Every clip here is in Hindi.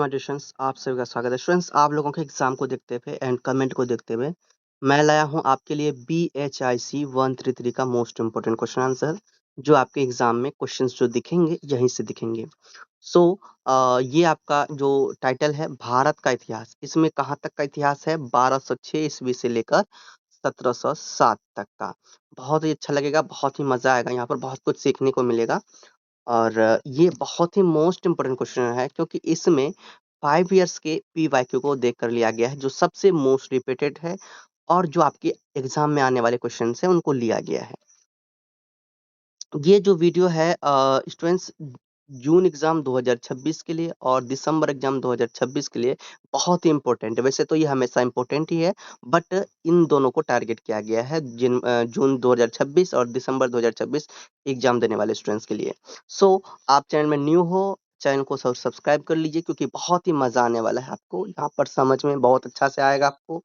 माय डियर स्टूडेंट्स, आप सभी का स्वागत है। स्टूडेंट्स, आप लोगों के एग्जाम को देखते हुए एंड कमेंट को देखते हुए मैं लाया हूं आपके लिए BHIC 133 का मोस्ट इंपोर्टेंट क्वेश्चन आंसर, जो आपके एग्जाम में क्वेश्चंस जो दिखेंगे यहीं से दिखेंगे। सो ये आपका जो टाइटल है भारत का इतिहास, इसमें कहाँ तक का इतिहास है? 1206 ईस्वी से लेकर 1707 तक का। बहुत ही अच्छा लगेगा, बहुत ही मजा आएगा, यहाँ पर बहुत कुछ सीखने को मिलेगा। और ये बहुत ही मोस्ट इम्पोर्टेंट क्वेश्चन है, क्योंकि इसमें 5 इयर्स के PYQ को देख कर लिया गया है, जो सबसे मोस्ट रिपीटेड है और जो आपके एग्जाम में आने वाले क्वेश्चन है उनको लिया गया है। ये जो वीडियो है स्टूडेंट्स, जून एग्जाम 2026 के लिए और दिसंबर एग्जाम 2026 के लिए बहुत ही इंपॉर्टेंट है। वैसे तो ये हमेशा इंपॉर्टेंट ही है, बट इन दोनों को टारगेट किया गया है जून 2026 और दिसंबर 2026 एग्जाम देने वाले स्टूडेंट्स के लिए। सो आप चैनल में न्यू हो, चैनल को सब्सक्राइब कर लीजिए, क्योंकि बहुत ही मजा आने वाला है आपको यहाँ पर, समझ में बहुत अच्छा से आएगा आपको।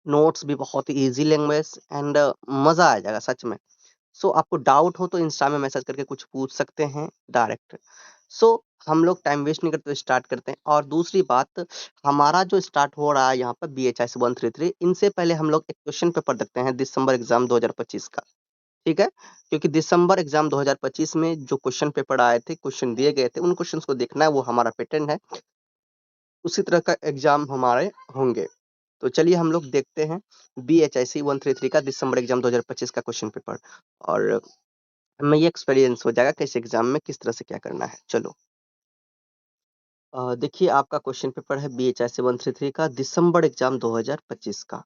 नोट्स भी बहुत ही ईजी लैंग्वेज एंड मजा आ जाएगा सच में। सो आपको डाउट हो तो इंस्टा में मैसेज करके कुछ पूछ सकते हैं डायरेक्ट। सो हम लोग टाइम वेस्ट नहीं करते, स्टार्ट करते हैं। और दूसरी बात, हमारा जो स्टार्ट हो रहा है यहाँ पर BHIC 133, इनसे पहले हम लोग एक क्वेश्चन पेपर देखते हैं दिसंबर एग्जाम 2025 का, ठीक है? क्योंकि दिसंबर एग्जाम 2025 में जो क्वेश्चन पेपर आए थे, क्वेश्चन दिए गए थे, उन क्वेश्चंस को देखना है, वो हमारा पैटर्न है। उसी तरह का एग्जाम हमारे होंगे। तो चलिए हम लोग देखते हैं BHIC 133 का दिसंबर एग्जाम 2025 का क्वेश्चन पेपर, और हमें ये एक्सपीरियंस हो जाएगा किस एग्जाम में किस तरह से क्या करना है। चलो देखिए, आपका क्वेश्चन पेपर है BHIC 133 का दिसंबर एग्जाम 2025 का।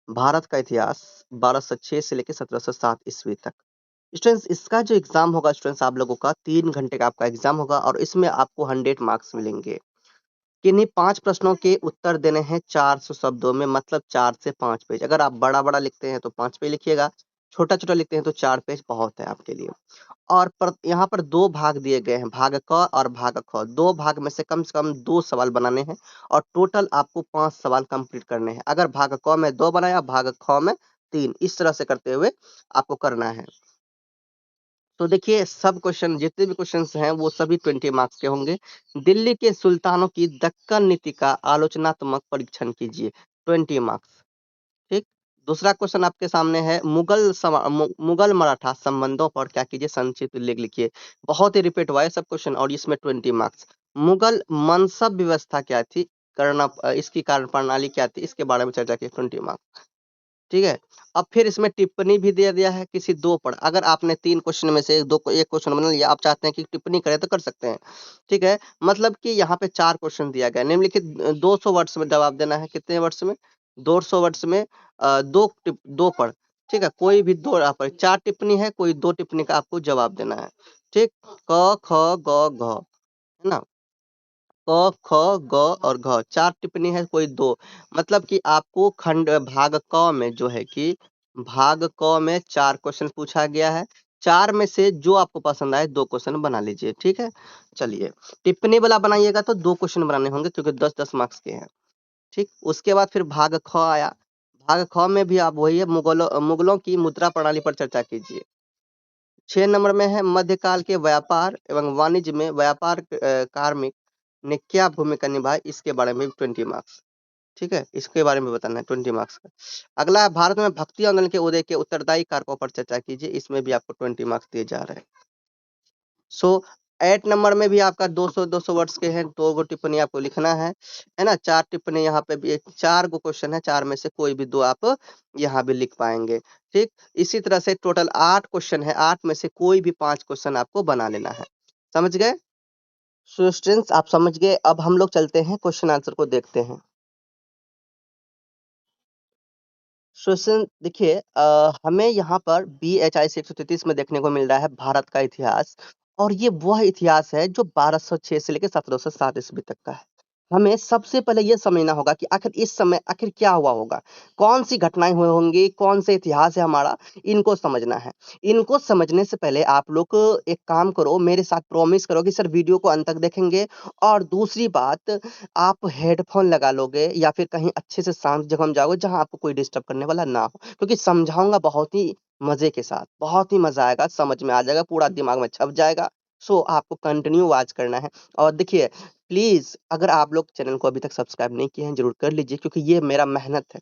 भारत का इतिहास 1206 से लेकर 1707 ईस्वी तक। स्टूडेंट्स, इसका जो एग्जाम होगा स्टूडेंट्स, आप लोगों का 3 घंटे का आपका एग्जाम होगा, और इसमें आपको 100 मार्क्स मिलेंगे। किन्हीं 5 प्रश्नों के उत्तर देने हैं 400 शब्दों में, मतलब 4 से 5 पेज। अगर आप बड़ा-बड़ा लिखते हैं तो 5 पेज लिखिएगा, छोटा-छोटा लिखते हैं तो 4 पेज बहुत है आपके लिए। और यहाँ पर 2 भाग दिए गए हैं, भाग क और भाग ख। 2 भाग में से कम 2 सवाल बनाने हैं, और टोटल आपको 5 सवाल कंप्लीट करने हैं। अगर भाग क में 2 बनाया, भाग ख में 3, इस तरह से करते हुए आपको करना है। तो देखिए, सब क्वेश्चन, जितने भी क्वेश्चंस हैं वो सभी 20 मार्क्स के होंगे। दिल्ली के सुल्तानों की दक्कन नीति का आलोचनात्मक परीक्षण कीजिए, 20 मार्क्स। ठीक। दूसरा क्वेश्चन आपके सामने है, मुगल मराठा संबंधों पर क्या कीजिए, संक्षिप्त लेख लिखिए। बहुत ही रिपीट हुआ है सब क्वेश्चन, और इसमें 20 मार्क्स। मुगल मनसब व्यवस्था क्या थी, इसकी कार्य प्रणाली क्या थी, इसके बारे में चर्चा की, 20 मार्क्स। ठीक है। अब फिर इसमें टिप्पणी भी दे दिया है किसी 2 पर। अगर आपने 3 क्वेश्चन में से 2 को 1 क्वेश्चन बना लिया, आप चाहते हैं कि टिप्पणी करें तो कर सकते हैं। ठीक है। मतलब कि यहाँ पे 4 क्वेश्चन दिया गया है। निम्नलिखित 200 वर्ड्स में जवाब देना है। कितने वर्ड्स में? 200 वर्ड्स में 2 पर। ठीक है। कोई भी 2 यहाँ पर 4 टिप्पणी है, कोई 2 टिप्पणी का आपको जवाब देना है। ठीक। क, ख, ग, घ। है ना? क, ख, ग और घ, 4 टिप्पणी है, कोई 2। मतलब कि आपको भाग क में जो है कि भाग क में 4 क्वेश्चन पूछा गया है। 4 में से जो आपको पसंद आए 2 क्वेश्चन बना लीजिए। ठीक है। चलिए, टिप्पणी वाला बनाइएगा तो 2 क्वेश्चन बनाने होंगे, क्योंकि 10-10 मार्क्स के हैं। ठीक। उसके बाद फिर भाग ख आया। भाग ख में भी आप वही है, मुगलों की मुद्रा प्रणाली पर चर्चा कीजिए। 6 नंबर में है, मध्यकाल के व्यापार एवं वाणिज्य में व्यापार कार्मिक ने क्या भूमिका निभाई, इसके बारे में 20 मार्क्स। ठीक है। इसके बारे में बताना है, 20 मार्क्स का। अगला है, भारत में भक्ति आंदोलन के उदय के उत्तरदायी कारकों पर चर्चा कीजिए, इसमें भी आपको 20 मार्क्स दिए जा रहे हैं। सो 8 नंबर में भी आपका 200 वर्ड्स के हैं, 2 गो टिप्पणी आपको लिखना है ना? 4 टिप्पणी यहाँ पे भी 4 गो क्वेश्चन है, 4 में से कोई भी 2 आप यहाँ भी लिख पाएंगे। ठीक। इसी तरह से टोटल 8 क्वेश्चन है, 8 में से कोई भी 5 क्वेश्चन आपको बना लेना है। समझ गए? सो स्टूडेंट्स, आप समझ गए। अब हम लोग चलते हैं क्वेश्चन आंसर को देखते हैं। क्वेश्चन देखिए, हमें यहाँ पर BHIC 133 में देखने को मिल रहा है भारत का इतिहास, और ये वह इतिहास है जो 1206 से लेकर 1707 ईस्वी तक का है। हमें सबसे पहले ये समझना होगा कि आखिर इस समय आखिर क्या हुआ होगा, कौन सी घटनाएं हुई होंगी, कौन से इतिहास है हमारा, इनको समझना है। इनको समझने से पहले आप लोग एक काम करो, मेरे साथ प्रॉमिस करो कि सर वीडियो को अंत तक देखेंगे। और दूसरी बात, आप हेडफोन लगा लोगे या फिर कहीं अच्छे से शांत जगह में जाओगे जहां आपको कोई डिस्टर्ब करने वाला ना हो, क्योंकि समझाऊंगा बहुत ही मजे के साथ, बहुत ही मजा आएगा, समझ में आ जाएगा, पूरा दिमाग में छप जाएगा। सो आपको कंटिन्यू वॉच करना है। और देखिए, प्लीज़ अगर आप लोग चैनल को अभी तक सब्सक्राइब नहीं किए हैं, ज़रूर कर लीजिए, क्योंकि ये मेरा मेहनत है।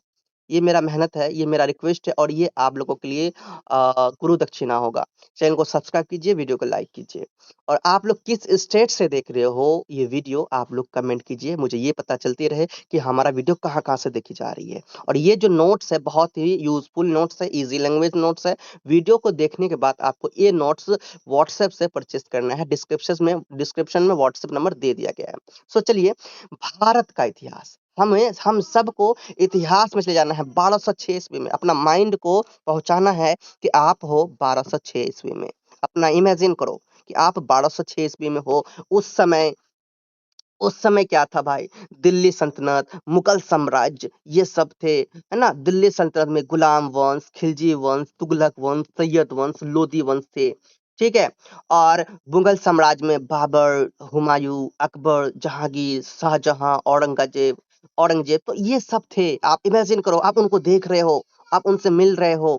ये मेरा मेहनत है, ये मेरा रिक्वेस्ट है, और ये आप लोगों के लिए गुरु दक्षिणा होगा। चैनल को सब्सक्राइब कीजिए, वीडियो को लाइक कीजिए। और आप लोग किस स्टेट से देख रहे हो ये वीडियो, आप लोग कमेंट कीजिए, मुझे ये पता चलती रहे कि हमारा वीडियो कहाँ-कहाँ से देखी जा रही है। और ये जो नोट्स है, बहुत ही यूज़फुल नोट्स है, ईज़ी लैंग्वेज नोट्स है। वीडियो को देखने के बाद आपको ये नोट्स व्हाट्सएप से परचेज़ करना है। डिस्क्रिप्शन में व्हाट्सएप नंबर दे दिया गया है। सो चलिए, भारत का इतिहास, हम सबको इतिहास में चले जाना है 1206 ईस्वी में। अपना माइंड को पहुँचाना है कि आप हो 1206 ईस्वी में। अपना इमेजिन करो कि आप 1206 ईस्वी में हो। उस समय क्या था भाई? दिल्ली सल्तनत, मुगल साम्राज्य, ये सब थे, है ना? दिल्ली सल्तनत में गुलाम वंश, खिलजी वंश, तुगलक वंश, सैयद वंश, लोदी वंश थे, ठीक है? और मुगल साम्राज्य में बाबर, हुमायूं, अकबर, जहांगीर, शाहजहां, औरंगजेब, तो ये सब थे। आप इमेजिन करो, आप उनको देख रहे हो, आप उनसे मिल रहे हो,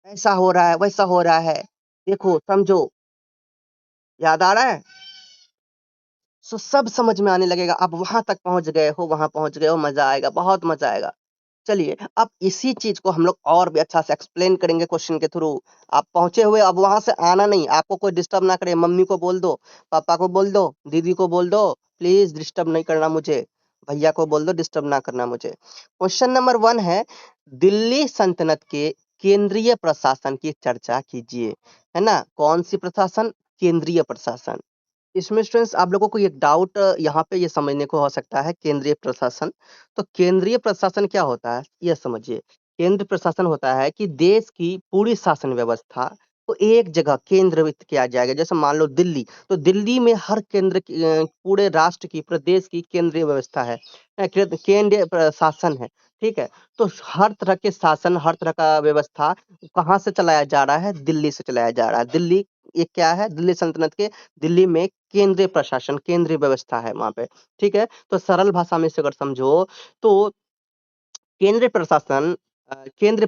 ऐसा हो रहा है, वैसा हो रहा है। देखो, समझो, याद आ रहा है? सब समझ में आने लगेगा। आप वहां पहुंच गए हो, मजा आएगा, बहुत मजा आएगा। चलिए, अब इसी चीज को हम लोग और भी अच्छा से एक्सप्लेन करेंगे क्वेश्चन के थ्रू। आप पहुंचे हुए, अब वहां से आना नहीं, आपको कोई डिस्टर्ब ना करे। मम्मी को बोल दो, पापा को बोल दो, दीदी को बोल दो, प्लीज डिस्टर्ब नहीं करना मुझे। भैया को बोल दो, डिस्टर्ब ना करना मुझे। क्वेश्चन नंबर 1 है, दिल्ली सल्तनत के केंद्रीय प्रशासन की चर्चा कीजिए। है ना? कौन सी प्रशासन? केंद्रीय प्रशासन। इसमें स्टूडेंट्स आप लोगों को एक डाउट यहाँ पे ये समझने को हो सकता है, केंद्रीय प्रशासन। तो केंद्रीय प्रशासन क्या होता है, ये समझिए। केंद्र प्रशासन होता है कि देश की पूरी शासन व्यवस्था को एक जगह केंद्रित किया जाएगा। जैसे मान लो दिल्ली, तो दिल्ली में हर पूरे राष्ट्र की, प्रदेश की केंद्रीय व्यवस्था है, केंद्रीय प्रशासन है, ठीक है? तो हर तरह के शासन, हर तरह का व्यवस्था कहाँ से चलाया जा रहा है? दिल्ली से चलाया जा रहा है। दिल्ली, ये क्या है? दिल्ली सल्तनत के दिल्ली में केंद्रीय प्रशासन, केंद्रीय व्यवस्था है वहाँ पे, ठीक है? तो सरल भाषा में इसे अगर समझो, तो केंद्रीय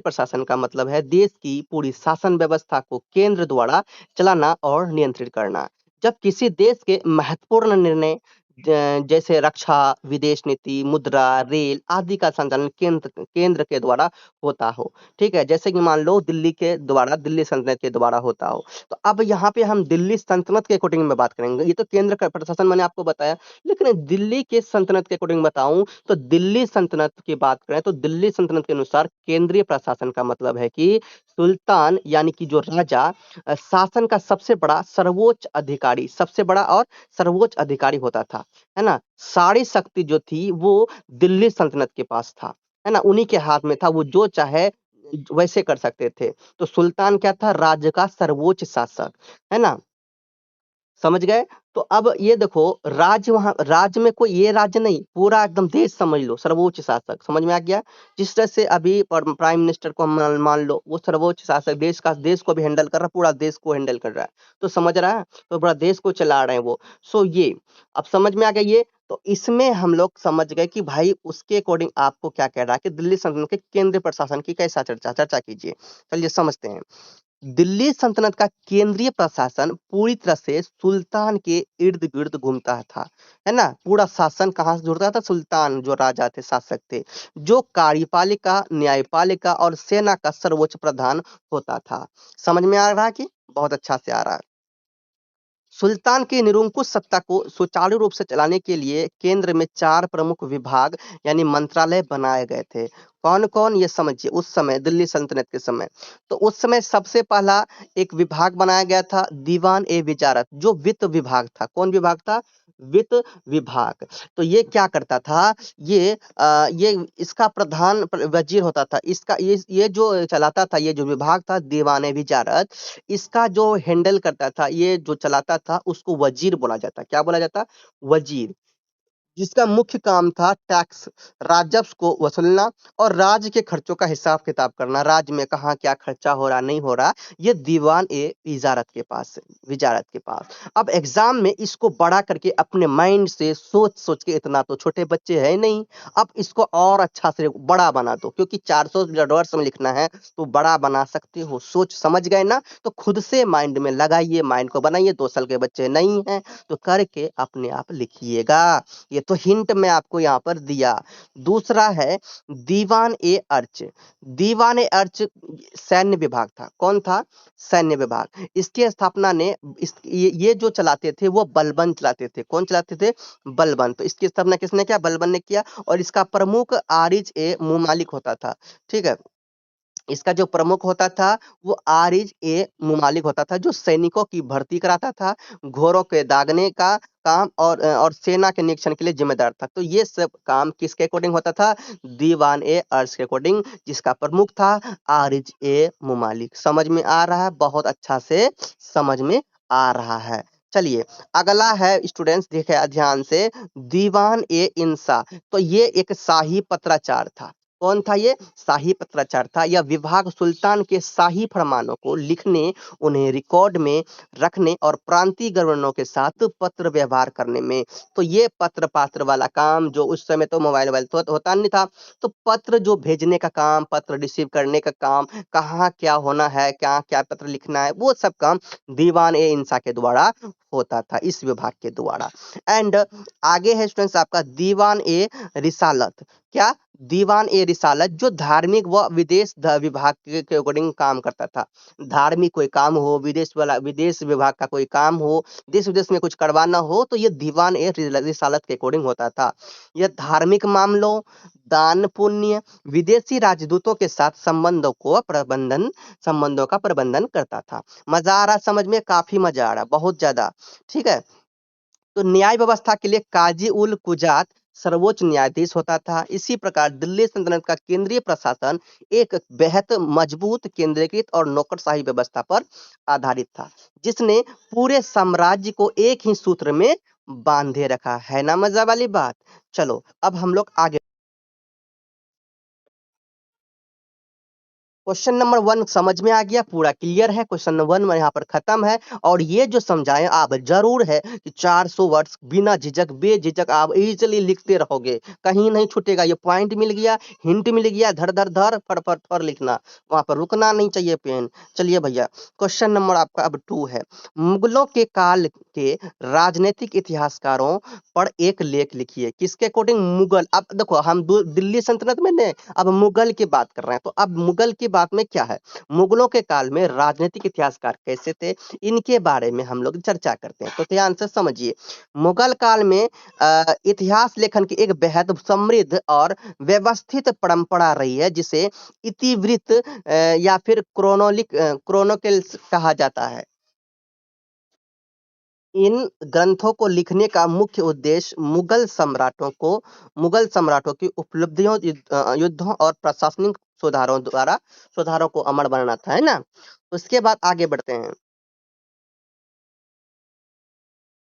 प्रशासन का मतलब है देश की पूरी शासन व्यवस्था को केंद्र द्वारा चलाना और नियंत्रित करना। जब किसी देश के महत्वपूर्ण निर्णय, जैसे रक्षा, विदेश नीति, मुद्रा, रेल आदि का संचालन केंद्र के द्वारा होता हो, ठीक है? जैसे कि मान लो दिल्ली सल्तनत के द्वारा होता हो। तो अब यहाँ पे हम दिल्ली सल्तनत के अकॉर्डिंग में बात करेंगे। ये तो केंद्र का प्रशासन मैंने आपको बताया, लेकिन दिल्ली के सल्तनत के अकॉर्डिंग बताऊं, तो दिल्ली सल्तनत की बात करें तो दिल्ली सल्तनत के अनुसार केंद्रीय प्रशासन का मतलब है कि सुल्तान, यानी कि जो राजा, शासन का सबसे बड़ा और सर्वोच्च अधिकारी होता था, है ना? सारी शक्ति जो थी वो दिल्ली सल्तनत के पास था, है ना? उन्हीं के हाथ में था, वो जो चाहे वैसे कर सकते थे। तो सुल्तान क्या था? राज्य का सर्वोच्च शासक, है ना? समझ गए? तो अब ये देखो, राज्य में कोई ये राज्य नहीं, पूरा एकदम देश समझ लो, सर्वोच्च शासक। समझ में आ गया? जिस तरह से अभी प्राइम मिनिस्टर को हम मान लो, वो सर्वोच्च शासक, देश को भी हैंडल कर रहा है, पूरा देश को हैंडल कर रहा है। तो समझ रहा है? तो पूरा देश को चला रहे हैं वो। ये अब समझ में आ गया ये। तो इसमें हम लोग समझ गए कि भाई उसके अकॉर्डिंग आपको क्या कह रहा है कि दिल्ली सल्तनत के केंद्रीय प्रशासन की कैसा चर्चा कीजिए। चलिए समझते हैं। दिल्ली सल्तनत का केंद्रीय प्रशासन पूरी तरह से सुल्तान के इर्द गिर्द घूमता था, है ना? पूरा शासन कहाँ से जुड़ता था? सुल्तान, जो राजा थे, शासक थे, जो कार्यपालिका, न्यायपालिका और सेना का सर्वोच्च प्रधान होता था। समझ में आ रहा है कि? बहुत अच्छा से आ रहा है। सुल्तान की निरंकुश सत्ता को सुचारू रूप से चलाने के लिए केंद्र में 4 प्रमुख विभाग, यानी मंत्रालय बनाए गए थे। कौन-कौन? ये समझिए। उस समय दिल्ली सल्तनत के समय, तो उस समय सबसे पहला एक विभाग बनाया गया था, दीवान-ए-विजारत, जो वित्त विभाग था। कौन विभाग था? वित्त विभाग। तो ये क्या करता था? ये इसका प्रधान वजीर होता था। इसका ये जो चलाता था, ये जो विभाग था दीवान-ए-विजारत, इसका जो हैंडल करता था, ये जो चलाता था, उसको वजीर बोला जाता। क्या बोला जाता? वजीर। जिसका मुख्य काम था टैक्स राजस्व को वसूलना और राज्य के खर्चों का हिसाब किताब करना। राज्य में कहाँ क्या खर्चा हो रहा नहीं हो रहा, ये दीवान ए इजारत के पास विजारत के पास। अब एग्जाम में इसको बड़ा करके अपने माइंड से सोच सोच के, इतना तो छोटे बच्चे है नहीं, अब इसको और अच्छा से बड़ा बना दो, क्योंकि 400 वर्ड्स में लिखना है तो बड़ा बना सकते हो। सोच समझ गए ना, तो खुद से माइंड में लगाइए, माइंड को बनाइए। 2 साल के बच्चे नहीं हैं तो करके अपने आप लिखिएगा। ये तो हिंट मैं आपको यहाँ पर दिया। दूसरा है दीवान ए अर्च। दीवान ए अर्च सैन्य विभाग था। कौन था? सैन्य विभाग। इसकी स्थापना ने ये जो चलाते थे वो बलबन चलाते थे। कौन चलाते थे? बलबन। तो इसकी स्थापना किसने किया? बलबन ने किया। और इसका प्रमुख आरिज ए मुमालिक होता था। ठीक है, इसका जो प्रमुख होता था वो आरिज ए मुमालिक होता था, जो सैनिकों की भर्ती कराता था, घोड़ों के दागने का काम और सेना के निरीक्षण के लिए जिम्मेदार था। तो ये सब काम किसके अकॉर्डिंग होता था? दीवान ए अर्श के अकॉर्डिंग, जिसका प्रमुख था आरिज ए मुमालिक। समझ में आ रहा है? बहुत अच्छा से समझ में आ रहा है। चलिए अगला है स्टूडेंट्स, देखे ध्यान से, दीवान ए इंसा। तो ये एक शाही पत्राचार था। कौन था ये? शाही पत्राचार था। यह विभाग सुल्तान के शाही फरमानों को लिखने, उन्हें रिकॉर्ड में रखने और प्रांतीय गवर्नरों के साथ पत्र व्यवहार करने में। तो ये पत्र पात्र वाला काम, जो उस समय तो मोबाइल वोबाइल तो होता नहीं था, तो पत्र जो भेजने का काम, पत्र रिसीव करने का काम, कहाँ क्या होना है, क्या क्या पत्र लिखना है, वो सब काम दीवान ए इंसा के द्वारा होता था, इस विभाग के द्वारा। एंड आगे है स्टूडेंट्स आपका दीवान ए रिसालत। क्या? दीवान ए रिसालत, जो धार्मिक व विदेश विभाग के अकॉर्डिंग काम करता था। धार्मिक कोई काम हो, विदेश विभाग का कोई काम हो, देश विदेश में कुछ करवाना हो, तो ये दीवान ए रिसालत के अकॉर्डिंग होता था। यह धार्मिक मामलों, दान पुण्य, विदेशी राजदूतों के साथ संबंधों का प्रबंधन करता था। मजा आ रहा समझ में? काफी मजा आ रहा, बहुत ज्यादा। ठीक है, तो न्याय व्यवस्था के लिए काजी उल कुजात सर्वोच्च न्यायाधीश होता था। इसी प्रकार दिल्ली सल्तनत का केंद्रीय प्रशासन एक बेहद मजबूत, केंद्रीकृत और नौकरशाही व्यवस्था पर आधारित था, जिसने पूरे साम्राज्य को एक ही सूत्र में बांधे रखा है। ना मजा वाली बात? चलो अब हम लोग आगे। क्वेश्चन नंबर 1 समझ में आ गया? पूरा क्लियर है? क्वेश्चन नंबर 1 यहाँ पर खत्म है। और ये जो समझाए आप जरूर है कि 400 वर्ड्स बिना झिझक बेझिझक आप इजीली लिखते रहोगे, कहीं नहीं छूटेगा। ये पॉइंट मिल गया, हिंट मिल गया, धर धर धर फर फर फर लिखना, वहां पर रुकना नहीं चाहिए पेन। चलिए भैया, क्वेश्चन नंबर आपका अब 2 है। मुगलों के काल के राजनीतिक इतिहासकारों पर एक लेख लिखिए। किसके अकॉर्डिंग? मुगल। अब देखो हम दिल्ली सल्तनत में ने, अब मुगल की बात कर रहे हैं, तो अब मुगल की बात में क्या है? मुगलों के काल में राजनीतिक इतिहासकार कैसे थे, इनके बारे में हम लोग चर्चा करते हैं। तो ध्यान से समझिए, मुगल काल में इतिहास लेखन की एक बेहद समृद्ध और व्यवस्थित परंपरा रही है, जिसे इतिवृत्त या फिर क्रोनोकल्स कहा जाता है। इन ग्रंथों को लिखने का मुख्य उद्देश्य मुगल सम्राटों की उपलब्धियों, युद्धों और प्रशासनिक सुधारों को अमर बनाना था, है ना? उसके बाद आगे बढ़ते हैं।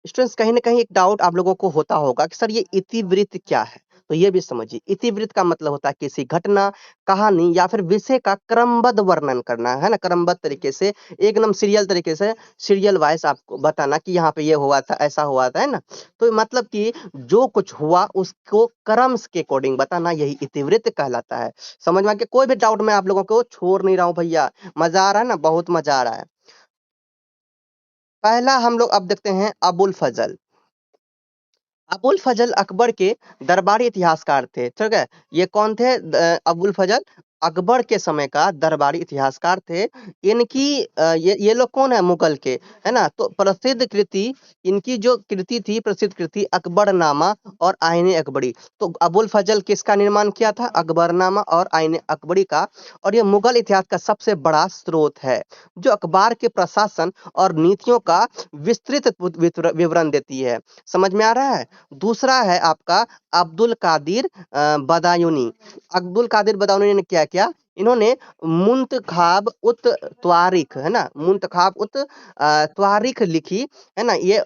स्टूडेंट्स, कहीं ना कहीं एक डाउट आप लोगों को होता होगा कि सर ये इतिवृत्त क्या है? तो ये भी समझिए, इतिवृत्त का मतलब होता है किसी घटना, कहानी या फिर विषय का क्रमबद्ध वर्णन करना, है ना? क्रमबद्ध तरीके से, एकदम सीरियल तरीके से, सीरियल वाइज आपको बताना कि यहाँ पे ये हुआ था, ऐसा हुआ था, है ना? तो मतलब कि जो कुछ हुआ उसको क्रम के अकॉर्डिंग बताना, यही इतिवृत्त कहलाता है। समझ में आ गया? कोई भी डाउट मैं आप लोगों को छोड़ नहीं रहा हूँ भैया। मजा आ रहा है ना? बहुत मजा आ रहा है। पहला हम लोग अब देखते हैं अबुल फजल। अबुल फजल अकबर के दरबारी इतिहासकार थे। ठीक है, ये कौन थे? अबुल फजल अकबर के समय का दरबारी इतिहासकार थे। इनकी ये लोग कौन है? मुगल के, है ना? तो प्रसिद्ध कृति, इनकी जो कृति थी, प्रसिद्ध कृति अकबरनामा और आईने अकबरी। तो अबुल फजल किसका निर्माण किया था? अकबरनामा और आईने अकबरी का। और ये मुगल इतिहास का सबसे बड़ा स्रोत है, जो अखबार के प्रशासन और नीतियों का विस्तृत विवरण देती है। समझ में आ रहा है? दूसरा है आपका अब्दुल कादिर बदायूनी। अब्दुल कादिर बदायूनी ने क्या किया? इन्होंने मुंतखाब उत त्वारिख, है ना? मुंतखाब उत त्वारिख लिखी, है ना? ये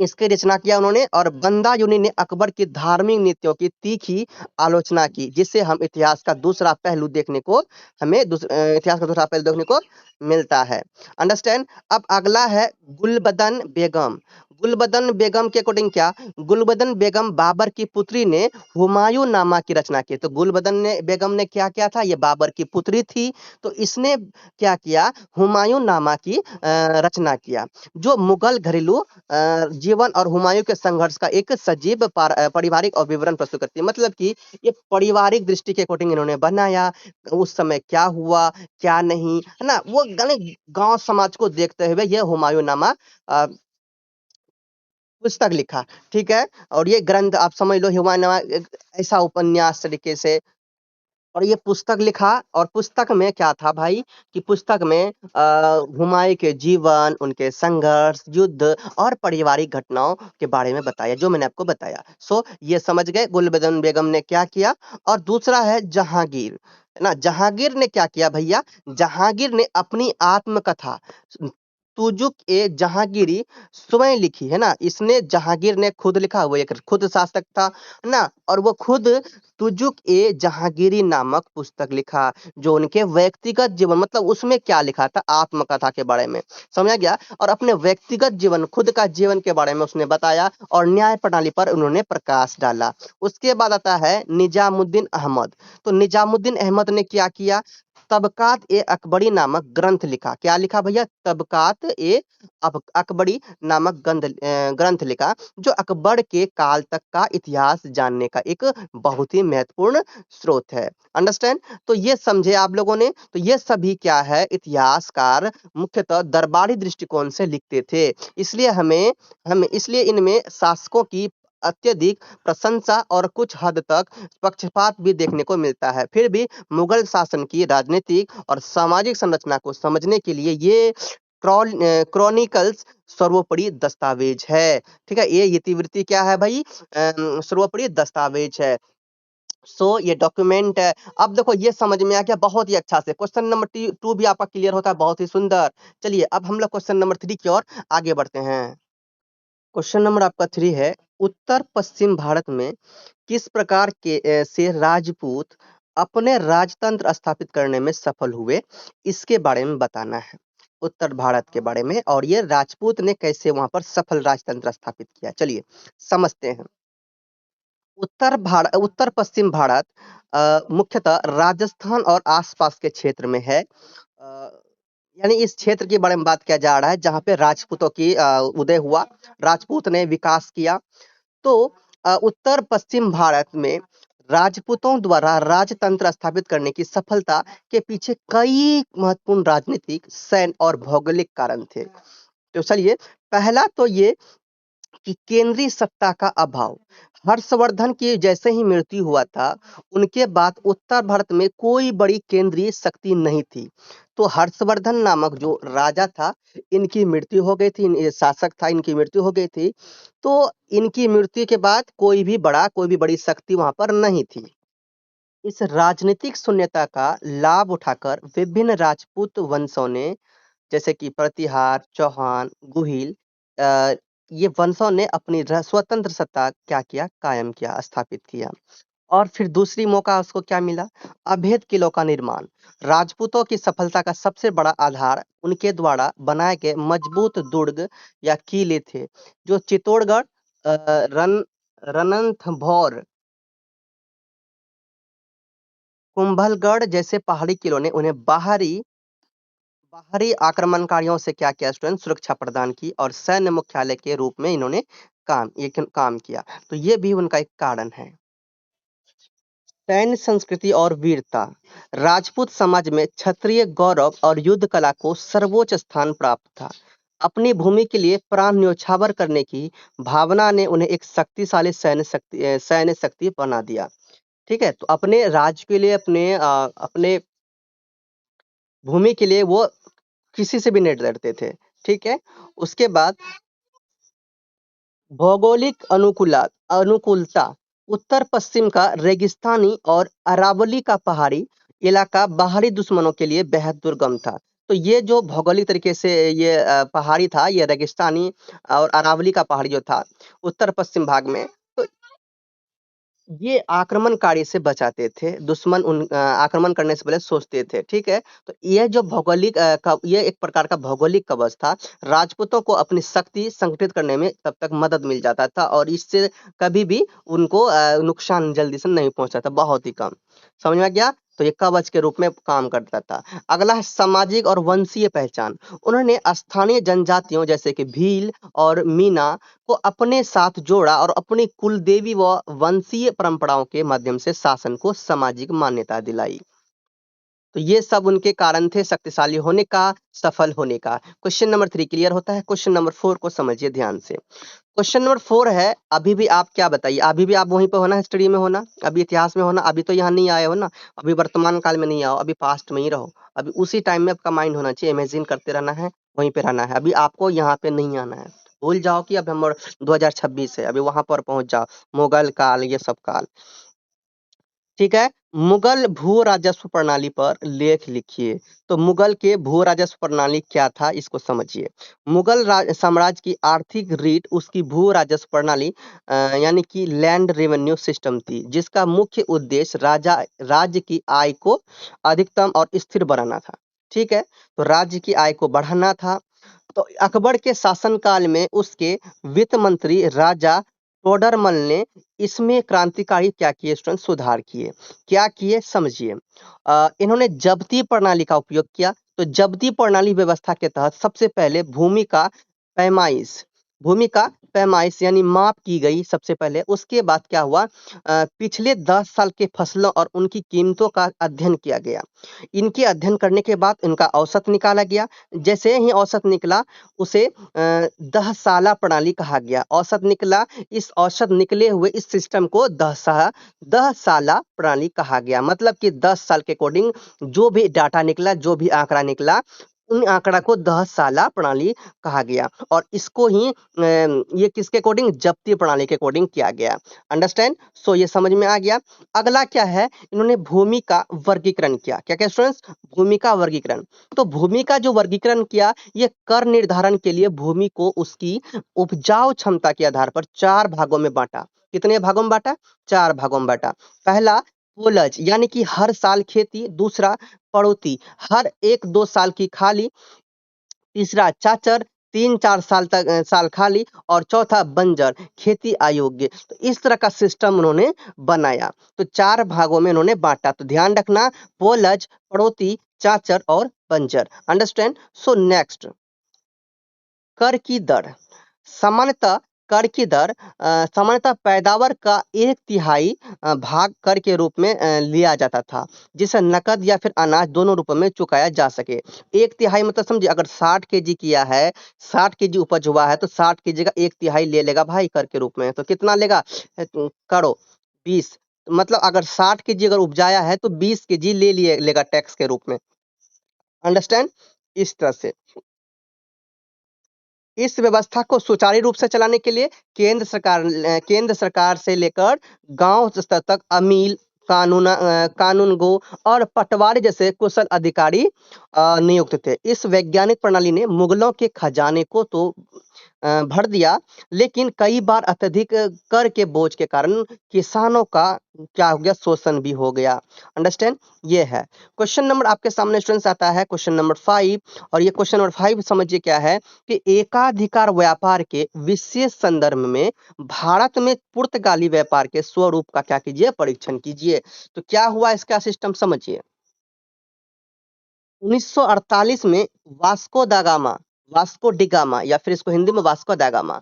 इसकी रचना किया उन्होंने, और बंदा यूनि ने अकबर की धार्मिक नीतियों की तीखी आलोचना की, जिससे हम इतिहास का दूसरा पहलू देखने को हमें इतिहास का दूसरा पहलू देखने को मिलता है। अंडरस्टैंड। अब अगला है गुलबदन बेगम। गुलबदन बेगम के अकॉर्डिंग क्या, गुलबदन बेगम बाबर की पुत्री ने हुमायूं नामा की रचना की। तो गुलबदन ने बेगम ने क्या किया था, ये बाबर की पुत्री थी, तो इसने क्या किया, हुमायूं नामा की रचना किया, जो मुगल घरेलू जीवन और हुमायूं के संघर्ष का एक सजीव पारिवारिक और विवरण प्रस्तुत करती है। मतलब कि ये पारिवारिक दृष्टि के अकॉर्डिंग इन्होंने बनाया, उस समय क्या हुआ क्या नहीं, है ना, वो गांव समाज को देखते हुए ये हुमायूं नामा पुस्तक लिखा। ठीक है, और ये ग्रंथ आप समझ लो, हुमायूं नामा एक ऐसा उपन्यास तरीके से, और ये पुस्तक लिखा, और पुस्तक में क्या था भाई, कि पुस्तक में हुमायूं के जीवन, उनके संघर्ष, युद्ध और पारिवारिक घटनाओं के बारे में बताया, जो मैंने आपको बताया। सो ये समझ गए गुलबदन बेगम ने क्या किया। और दूसरा है जहांगीर, है ना। जहांगीर ने क्या किया भैया, जहांगीर ने अपनी आत्मकथा तुजुक ए जहांगीरी स्वयं लिखी, है ना। इसने जहांगीर ने खुद लिखा, वो एक खुद शासक था, है ना, और वो खुद तुजुक ए जहांगीरी नामक पुस्तक लिखा, जो उनके व्यक्तिगत जीवन, मतलब उसमें क्या लिखा था, आत्मकथा के बारे में, समझा गया, और अपने व्यक्तिगत जीवन, खुद का जीवन के बारे में उसने बताया, और न्याय प्रणाली पर उन्होंने प्रकाश डाला। उसके बाद आता है निजामुद्दीन अहमद। तो निजामुद्दीन अहमद ने क्या किया, तबकात ए अकबरी नामक ग्रंथ लिखा। क्या लिखा भैया, तबकात ए अकबरी नामक ग्रंथ लिखा, जो अकबर के काल तक का इतिहास जानने का एक बहुत ही महत्वपूर्ण स्रोत है। अंडरस्टैंड। तो ये समझे आप लोगों ने, तो ये सभी क्या है, इतिहासकार मुख्यतः दरबारी दृष्टिकोण से लिखते थे, इसलिए हमें इसलिए इनमें शासकों की अत्यधिक प्रशंसा और कुछ हद तक पक्षपात भी देखने को मिलता है। फिर भी मुगल शासन की राजनीतिक और सामाजिक संरचना को समझने के लिए ये क्रॉनिकल्स सर्वोपरि दस्तावेज है। ठीक है, ये इतिवृत्ति क्या है भाई, सर्वोपरि दस्तावेज है। सो ये डॉक्यूमेंट है। अब देखो ये समझ में आ गया बहुत ही अच्छा से। क्वेश्चन नंबर 2 भी आपका क्लियर होता है, बहुत ही सुंदर। चलिए अब हम लोग क्वेश्चन नंबर 3 की ओर आगे बढ़ते हैं। क्वेश्चन नंबर आपका 3 है, उत्तर पश्चिम भारत में किस प्रकार के से राजपूत अपने राजतंत्र स्थापित करने में सफल हुए, इसके बारे में बताना है, उत्तर भारत के बारे में, और ये राजपूत ने कैसे वहां पर सफल राजतंत्र स्थापित किया। चलिए समझते हैं। उत्तर पश्चिम भारत मुख्यतः राजस्थान और आसपास के क्षेत्र में है। यानी इस क्षेत्र के बारे में बात किया जा रहा है जहां पे राजपूतों की उदय हुआ, राजपूत ने विकास किया। तो उत्तर पश्चिम भारत में राजपूतों द्वारा राजतंत्र स्थापित करने की सफलता के पीछे कई महत्वपूर्ण राजनीतिक, सैन्य और भौगोलिक कारण थे। तो चलिए, पहला तो ये कि केंद्रीय सत्ता का अभाव। हर्षवर्धन की जैसे ही मृत्यु हुआ था, उनके बाद उत्तर भारत में कोई बड़ी केंद्रीय शक्ति नहीं थी। तो हर्षवर्धन नामक जो राजा था, इनकी मृत्यु हो गई थी, ये शासक था, इनकी मृत्यु हो गई थी। तो इनकी मृत्यु के बाद कोई भी बड़ी शक्ति वहां पर नहीं थी। इस राजनीतिक शून्यता का लाभ उठाकर विभिन्न राजपूत वंशों ने, जैसे कि प्रतिहार, चौहान, गुहिल, अ, ये वंशों ने अपनी स्वतंत्र सत्ता क्या किया, कायम किया, स्थापित किया। और फिर दूसरी मौका उसको क्या मिला, अभेद किलों का निर्माण। राजपूतों की सफलता का सबसे बड़ा आधार उनके द्वारा बनाए गए मजबूत दुर्ग या किले थे, जो चित्तौड़गढ़, रन रणथंभौर, कुंभलगढ़ जैसे पहाड़ी किलों ने उन्हें बाहरी बाहरी आक्रमणकारियों से क्या किया स्टूडेंट, सुरक्षा प्रदान की, और सैन्य मुख्यालय के रूप में इन्होंने काम किया। तो ये भी उनका एक कारण है। सैन्य संस्कृति और वीरता। राजपूत समाज में क्षत्रिय गौरव और युद्ध कला को सर्वोच्च स्थान प्राप्त था। अपनी भूमि के लिए प्राण न्यौछावर करने की भावना ने उन्हें एक शक्तिशाली सैन्य शक्ति बना दिया। ठीक है, तो अपने राज्य के लिए, अपने भूमि के लिए वो किसी से भी नहीं डरते थे। ठीक है, उसके बाद भौगोलिक अनुकूलता। उत्तर पश्चिम का रेगिस्तानी और अरावली का पहाड़ी इलाका बाहरी दुश्मनों के लिए बेहद दुर्गम था। तो ये जो भौगोलिक तरीके से ये पहाड़ी था, ये रेगिस्तानी और अरावली का पहाड़ी जो था उत्तर पश्चिम भाग में, तो ये आक्रमणकारी से बचाते थे, दुश्मन आक्रमण करने से पहले सोचते थे, ठीक है? तो ये जो भौगोलिक ये एक प्रकार का भौगोलिक कवच था, राजपूतों को अपनी शक्ति संगठित करने में तब तक मदद मिल जाता था और इससे कभी भी उनको नुकसान जल्दी से नहीं पहुंचता था, बहुत ही कम। समझ में आ गया? तो ये कवच के रूप में काम करता था। अगला है सामाजिक और वंशीय पहचान। उन्होंने स्थानीय जनजातियों जैसे कि भील और मीना को अपने साथ जोड़ा और अपनी कुलदेवी व वंशीय परंपराओं के माध्यम से शासन को सामाजिक मान्यता दिलाई। तो ये सब उनके कारण थे शक्तिशाली होने का, सफल होने का। क्वेश्चन नंबर 3 क्लियर होता है। क्वेश्चन नंबर 4 को समझिए ध्यान से। क्वेश्चन नंबर 4 है, अभी भी आप क्या बताइए, अभी भी आप वहीं पे हो ना, हिस्ट्री में हो ना, अभी इतिहास में हो ना, अभी तो यहाँ नहीं आए हो ना, अभी वर्तमान काल में नहीं आओ, अभी पास्ट में ही रहो, अभी उसी टाइम में आपका माइंड होना चाहिए, इमेजिन करते रहना है, वहीं पे रहना है, अभी आपको यहाँ पे नहीं आना है। भूल जाओ कि अब हम 2026 है, अभी वहां पर पहुंच जाओ, मुगल काल, ये सब काल। ठीक है, मुगल भू राजस्व प्रणाली पर लेख लिखिए। तो मुगल के भू राजस्व प्रणाली क्या था, इसको समझिए। मुगल साम्राज्य की आर्थिक रीढ़ उसकी भू राजस्व प्रणाली यानी कि लैंड रेवेन्यू सिस्टम थी, जिसका मुख्य उद्देश्य राज्य की आय को अधिकतम और स्थिर बनाना था। ठीक है, तो राज्य की आय को बढ़ाना था। तो अकबर के शासनकाल में उसके वित्त मंत्री राजा टोडरमल ने इसमें क्रांतिकारी क्या किए स्टूडेंट, सुधार किए। क्या किए समझिए। इन्होंने जब्ती प्रणाली का उपयोग किया। तो जब्ती प्रणाली व्यवस्था के तहत सबसे पहले पैमाइश भूमि का पैमाइश यानी माप की गई सबसे पहले। उसके बाद क्या हुआ, पिछले 10 साल के फसलों और उनकी कीमतों का अध्ययन किया गया। इनके अध्ययन करने के बाद इनका औसत निकाला गया। जैसे ही औसत निकला उसे दहसाला प्रणाली कहा गया। औसत निकला, इस औसत निकले हुए इस सिस्टम को दहसाला प्रणाली कहा गया। मतलब कि 10 साल के अकॉर्डिंग जो भी डाटा निकला, जो भी आंकड़ा निकला, उन आंकड़ा को दहसाला प्रणाली कहा गया। और इसको ही ये किसके अकॉर्डिंग, जब्ती प्रणाली के अकॉर्डिंग किया गया। अंडरस्टैंड? सो ये समझ में आ गया। अगला क्या है, इन्होंने भूमि का वर्गीकरण किया। क्या क्या स्टूडेंट्स, भूमि का वर्गीकरण। तो भूमि का जो वर्गीकरण किया, ये कर निर्धारण के लिए भूमि को उसकी उपजाऊ क्षमता के आधार पर 4 भागों में बांटा। कितने भागों में बांटा, 4 भागों में बांटा। पहला पोलज यानी कि हर साल खेती, दूसरा पड़ोती हर 1-2 साल की खाली, तीसरा चाचर 3-4 साल तक साल खाली, और चौथा बंजर खेती अयोग्य। तो इस तरह का सिस्टम उन्होंने बनाया। तो 4 भागों में उन्होंने बांटा। तो ध्यान रखना, पोलज, पड़ोती, चाचर और बंजर। अंडरस्टैंड? सो नेक्स्ट, कर की दर। सामान्यतः कर की दर सामान्यतः पैदावार का 1/3 भाग कर के रूप में लिया जाता था, जिसे नकद या फिर अनाज दोनों रूपों में चुकाया जा सके। 1/3 मतलब समझिए, अगर 60 केजी किया है, 60 केजी उपज हुआ है, तो 60 केजी का 1/3 ले लेगा भाई कर के रूप में। तो कितना लेगा, करो 20। मतलब अगर 60 केजी अगर उपजाया है, तो 20 केजी लेगा टैक्स के रूप में। अंडरस्टैंड? इस तरह से इस व्यवस्था को सुचारू रूप से चलाने के लिए केंद्र सरकार से लेकर गांव स्तर तक अमील, कानूनगो और पटवारी जैसे कुशल अधिकारी नियुक्त थे। इस वैज्ञानिक प्रणाली ने मुगलों के खजाने को तो भर दिया, लेकिन कई बार अत्यधिक कर के बोझ के कारण किसानों का क्या हो गया, शोषण भी हो गया। अंडरस्टैंड? ये है क्वेश्चन नंबर आपके सामने स्टूडेंट्स आता है, क्वेश्चन नंबर 5। और ये क्वेश्चन नंबर 5 समझिए क्या है कि एकाधिकार व्यापार के विशेष संदर्भ में भारत में पुर्तगाली व्यापार के स्वरूप का क्या कीजिए, परीक्षण कीजिए। तो क्या हुआ, इसका सिस्टम समझिए। 1948 में वास्को डिगामा या फिर इसको हिंदी में वास्को दा गामा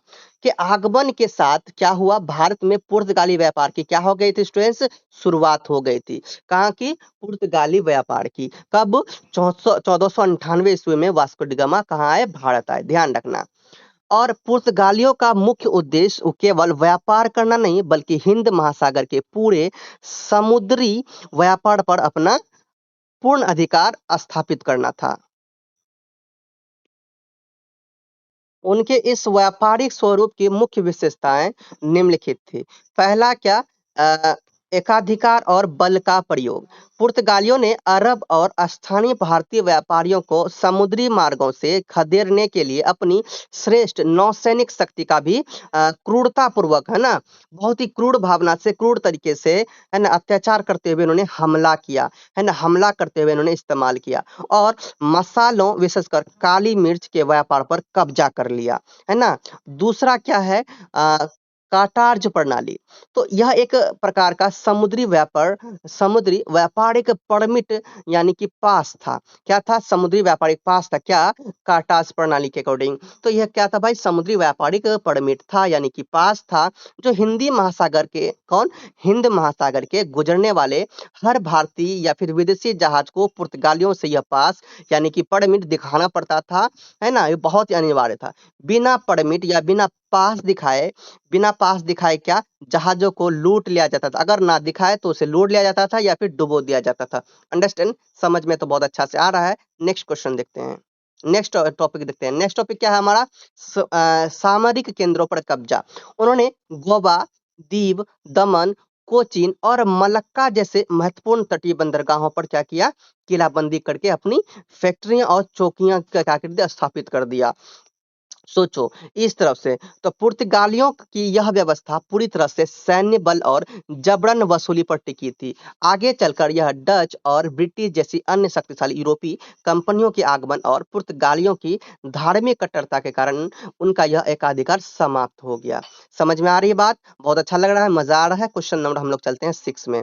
के आगमन के साथ क्या हुआ, भारत में पुर्तगाली व्यापार की क्या हो गई थी स्टूडेंट्स, शुरुआत हो गई थी। कहाँ की, पुर्तगाली व्यापार की। कब, 1498 ईस्वी में वास्को डिगामा कहाँ आए, भारत आए। ध्यान रखना। और पुर्तगालियों का मुख्य उद्देश्य केवल व्यापार करना नहीं, बल्कि हिंद महासागर के पूरे समुद्री व्यापार पर अपना पूर्ण अधिकार स्थापित करना था। उनके इस व्यापारिक स्वरूप की मुख्य विशेषताएं निम्नलिखित थी। पहला क्या, एकाधिकार और बल का प्रयोग। पुर्तगालियों ने अरब और स्थानीय भारतीय व्यापारियों को समुद्री मार्गों से खदेड़ने के लिए अपनी श्रेष्ठ नौसैनिक शक्ति का भी क्रूरतापूर्वक, है ना, बहुत ही क्रूर भावना से, क्रूर तरीके से, है ना, अत्याचार करते हुए इन्होंने हमला किया, है ना, हमला करते हुए इन्होंने इस्तेमाल किया और मसालों विशेषकर काली मिर्च के व्यापार पर कब्जा कर लिया, है ना। दूसरा क्या है, काटार्ज प्रणाली। तो यह एक प्रकार का समुद्री व्यापारिक परमिट यानी कि पास था। क्या था? समुद्री व्यापारिक पास था। क्या? कार्टास प्रणाली के अकॉर्डिंग। तो यह क्या था भाई? समुद्री व्यापारिक परमिट था यानी कि पास था, जो हिंद महासागर के गुजरने वाले हर भारतीय या फिर विदेशी जहाज को पुर्तगालियों से यह पास यानी कि परमिट दिखाना पड़ता था, है ना। ये बहुत ही अनिवार्य था। बिना परमिट या बिना पास दिखाए क्या जहाजों को लूट लिया जाता था। अगर ना दिखाए तो उसे लूट लिया जाता था या फिर डुबो दिया जाता था। अंडरस्टैंड? समझ में तो बहुत अच्छा से आ रहा है। नेक्स्ट क्वेश्चन देखते हैं, नेक्स्ट टॉपिक देखते हैं। नेक्स्ट टॉपिक क्या है हमारा? सामरिक केंद्रों पर कब्जा। उन्होंने गोवा, दीव, दमन, कोचीन और मलक्का जैसे महत्वपूर्ण तटीय बंदरगाहों पर क्या किया? किलाबंदी करके अपनी फैक्ट्रियां और चौकियां क्या कर दिया? स्थापित कर दिया। सोचो इस तरफ से। तो पुर्तगालियों की यह व्यवस्था पूरी तरह से सैन्य बल और जबरन वसूली पर टिकी थी। आगे चलकर यह डच और ब्रिटिश जैसी अन्य शक्तिशाली यूरोपीय कंपनियों के आगमन और पुर्तगालियों की धार्मिक कट्टरता के कारण उनका यह एकाधिकार समाप्त हो गया। समझ में आ रही है बात? बहुत अच्छा लग रहा है, मजा आ रहा है। क्वेश्चन नंबर हम लोग चलते हैं 6 में।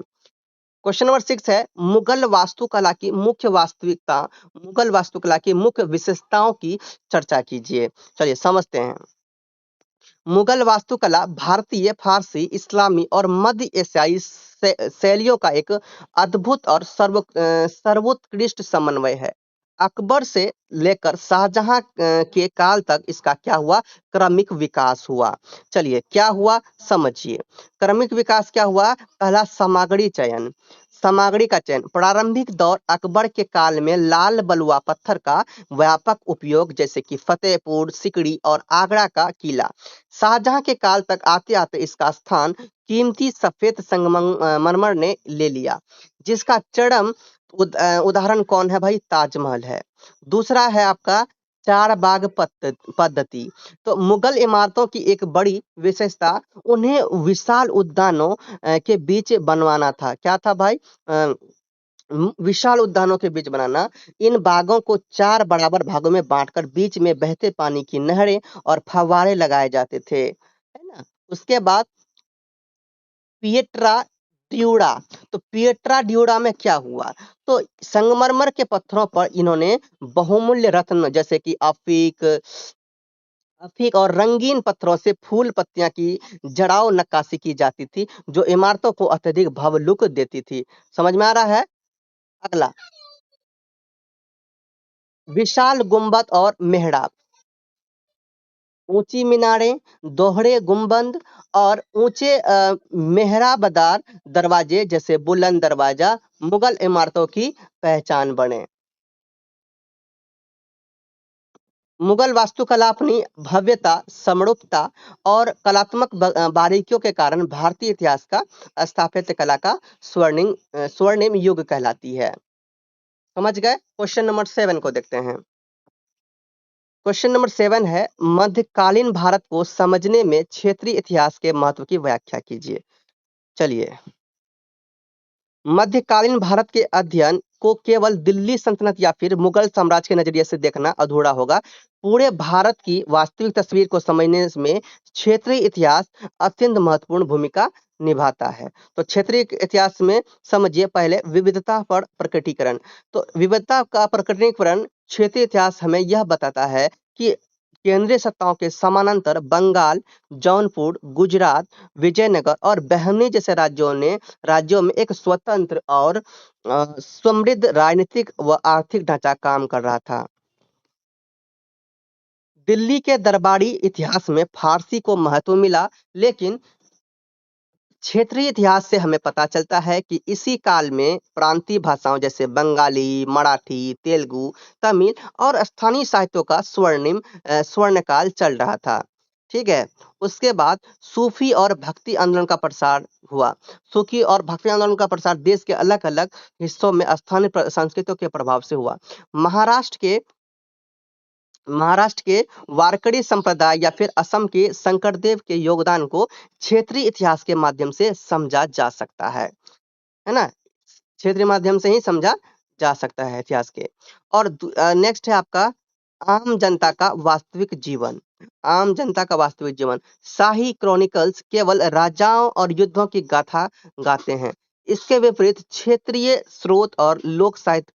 क्वेश्चन नंबर 6 है, मुगल वास्तुकला की मुख्य विशेषताओं की चर्चा कीजिए। चलिए समझते हैं। मुगल वास्तुकला भारतीय, फारसी, इस्लामी और मध्य एशियाई शैलियों का एक अद्भुत और सर्वोत्कृष्ट समन्वय है। अकबर से लेकर शाहजहां के काल तक इसका क्या हुआ? क्रमिक विकास हुआ। चलिए क्या हुआ समझिए। क्रमिक विकास क्या हुआ? पहला, सामग्री का चयन। प्रारंभिक दौर अकबर के काल में लाल बलुआ पत्थर का व्यापक उपयोग, जैसे कि फतेहपुर सिकड़ी और आगरा का किला। शाहजहां के काल तक आते आते इसका स्थान कीमती सफेद संगमरमर ने ले लिया, जिसका चरम उदाहरण कौन है भाई? ताजमहल है। दूसरा है आपका चार बाग पद्धति। तो मुगल इमारतों की एक बड़ी विशेषता उन्हें विशाल उद्यानों के बीच बनवाना था। क्या था भाई? विशाल उद्यानों के बीच बनाना। इन बागों को 4 बराबर भागों में बांटकर बीच में बहते पानी की नहरें और फव्वारे लगाए जाते थे, है ना। उसके बाद पिएट्रा ड्यूरा। तो पिएट्रा ड्यूरा में क्या हुआ? तो संगमरमर के पत्थरों पर इन्होंने बहुमूल्य रत्न, जैसे कि अफीक और रंगीन पत्थरों से फूल पत्तियां की जड़ाव नक्काशी की जाती थी, जो इमारतों को अत्यधिक भव्य लुक देती थी। समझ में आ रहा है? अगला, विशाल गुंबद और मेहराब, ऊंची मीनारें, दोहरे गुंबद और ऊंचे मेहराबदार दरवाजे जैसे बुलंद दरवाजा मुगल इमारतों की पहचान बने। मुगल वास्तुकला अपनी भव्यता, समरूपता और कलात्मक बारीकियों के कारण भारतीय इतिहास का स्थापत्य कला का स्वर्णिम युग कहलाती है। समझ गए? क्वेश्चन नंबर 7 को देखते हैं। क्वेश्चन नंबर 7 है, मध्यकालीन भारत को समझने में क्षेत्रीय इतिहास के महत्व की व्याख्या कीजिए। चलिए, मध्यकालीन भारत के अध्ययन को केवल दिल्ली सल्तनत या फिर मुगल साम्राज्य के नजरिए से देखना अधूरा होगा। पूरे भारत की वास्तविक तस्वीर को समझने में क्षेत्रीय इतिहास अत्यंत महत्वपूर्ण भूमिका निभाता है। तो क्षेत्रीय इतिहास में समझिए पहले विविधता पर प्रकटीकरण। तो विविधता का प्रकटीकरण क्षेत्रीय इतिहास हमें यह बताता है कि केंद्रीय सत्ताओं के समानांतर बंगाल, जौनपुर, गुजरात, विजयनगर और बहनी जैसे राज्यों में एक स्वतंत्र और समृद्ध राजनीतिक व आर्थिक ढांचा काम कर रहा था। दिल्ली के दरबारी इतिहास में फारसी को महत्व मिला, लेकिन क्षेत्रीय इतिहास से हमें पता चलता है कि इसी काल में प्रांतीय भाषाओं जैसे बंगाली, मराठी, तेलुगु, तमिल और स्थानीय साहित्यों का स्वर्णकाल चल रहा था। ठीक है। उसके बाद सूफी और भक्ति आंदोलन का प्रसार हुआ। सूफी और भक्ति आंदोलन का प्रसार देश के अलग-अलग हिस्सों में स्थानीय संस्कृतियों के प्रभाव से हुआ। महाराष्ट्र के महाराष्ट्र के वारकरी संप्रदाय या फिर असम के शंकरदेव के योगदान को क्षेत्रीय इतिहास के माध्यम से समझा जा सकता है ना? क्षेत्रीय माध्यम से ही समझा जा सकता है इतिहास के। और नेक्स्ट है आपका आम जनता का वास्तविक जीवन। आम जनता का वास्तविक जीवन। शाही क्रॉनिकल्स केवल राजाओं और युद्धों की गाथा गाते हैं। इसके विपरीत क्षेत्रीय स्रोत और लोक साहित्य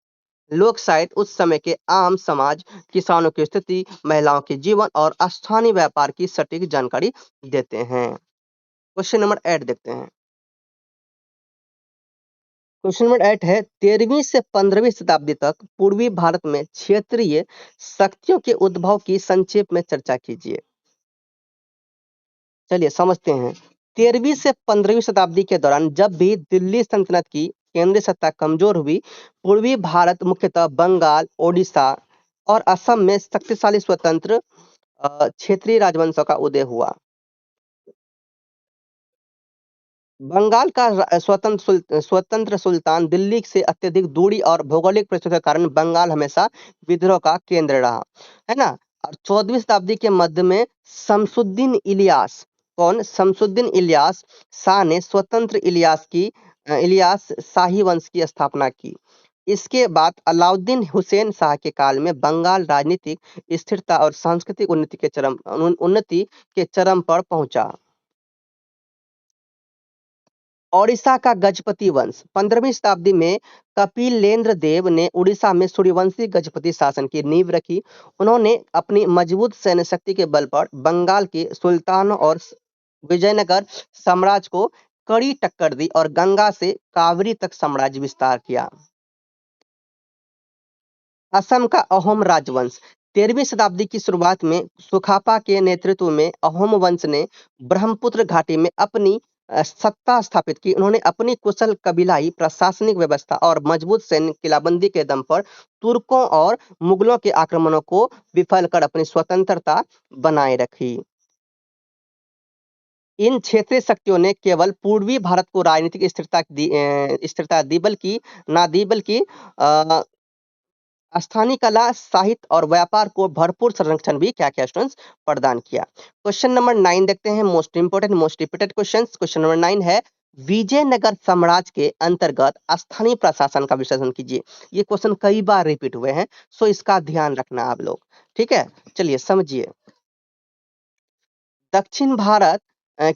उस समय के आम समाज, किसानों की स्थिति, महिलाओं के जीवन और स्थानीय व्यापार की सटीक जानकारी देते हैं। क्वेश्चन नंबर 8 देखते हैं। क्वेश्चन नंबर 8 है 13वीं से 15वीं शताब्दी तक पूर्वी भारत में क्षेत्रीय शक्तियों के उद्भव की संक्षेप में चर्चा कीजिए। चलिए समझते हैं। 13वीं से 15वीं शताब्दी के दौरान जब भी दिल्ली सल्तनत की केंद्रीय सत्ता कमजोर हुई, पूर्वी भारत मुख्यतः बंगाल, ओडिशा और असम में शक्तिशाली स्वतंत्र क्षेत्रीय राजवंशों का उदय हुआ। बंगाल का स्वतंत्र सुल्तान दिल्ली से अत्यधिक दूरी और भौगोलिक परिस्थितियों के कारण बंगाल हमेशा विद्रोह का केंद्र रहा, है ना? और 14वीं शताब्दी के मध्य में शमसुद्दीन इलियास, कौन? शमसुद्दीन इलियास शाह ने स्वतंत्र इलियास शाही वंश की स्थापना की। इसके बाद अलाउद्दीन हुसैन शाह के काल में बंगाल राजनीतिक स्थिरता और सांस्कृतिक उन्नति के चरम पर पहुंचा। ओडिशा का गजपति वंश 15वीं शताब्दी में कपिलेंद्र देव ने उड़ीसा में सूर्यवंशी गजपति शासन की नींव रखी। उन्होंने अपनी मजबूत सैन्य शक्ति के बल पर बंगाल के सुल्तानों और विजयनगर साम्राज्य को कड़ी टक्कर दी और गंगा से कावेरी तक साम्राज्य विस्तार किया। असम का अहोम राजवंश 13वीं शताब्दी की शुरुआत में सुखापा के नेतृत्व में अहोम वंश ने ब्रह्मपुत्र घाटी में अपनी सत्ता स्थापित की। उन्होंने अपनी कुशल कबीलाई प्रशासनिक व्यवस्था और मजबूत सैन्य किलाबंदी के दम पर तुर्कों और मुगलों के आक्रमणों को विफल कर अपनी स्वतंत्रता बनाए रखी। इन क्षेत्रीय शक्तियों ने केवल पूर्वी भारत को राजनीतिक स्थिरता दी बल्कि स्थानीय कला, साहित्य और व्यापार को भरपूर संरक्षण भी क्या किया स्टूडेंट्स? प्रदान किया। क्वेश्चन नंबर 9 देखते हैं। Most important most repeated questions. Question number 9 है विजयनगर साम्राज्य के अंतर्गत स्थानीय प्रशासन का विश्लेषण कीजिए। ये क्वेश्चन कई बार रिपीट हुए हैं, सो इसका ध्यान रखना आप लोग। ठीक है, चलिए समझिए। दक्षिण भारत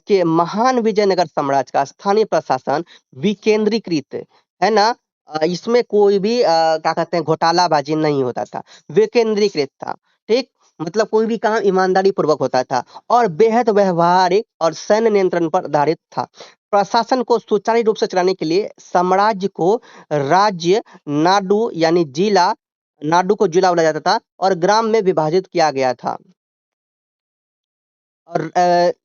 के महान विजयनगर साम्राज्य का स्थानीय प्रशासन विकेंद्रीकृत, है ना? इसमें कोई भी क्या कहते हैं घोटालाबाजी नहीं होता था, विकेंद्रीकृत था। ठीक, मतलब कोई भी काम ईमानदारी पूर्वक होता था और बेहद व्यवहारिक और सैन्य नियंत्रण पर आधारित था। प्रशासन को सुचारू रूप से चलाने के लिए साम्राज्य को राज्य, नाडु यानी जिला, नाडु को जिला बोला जाता था और ग्राम में विभाजित किया गया था। और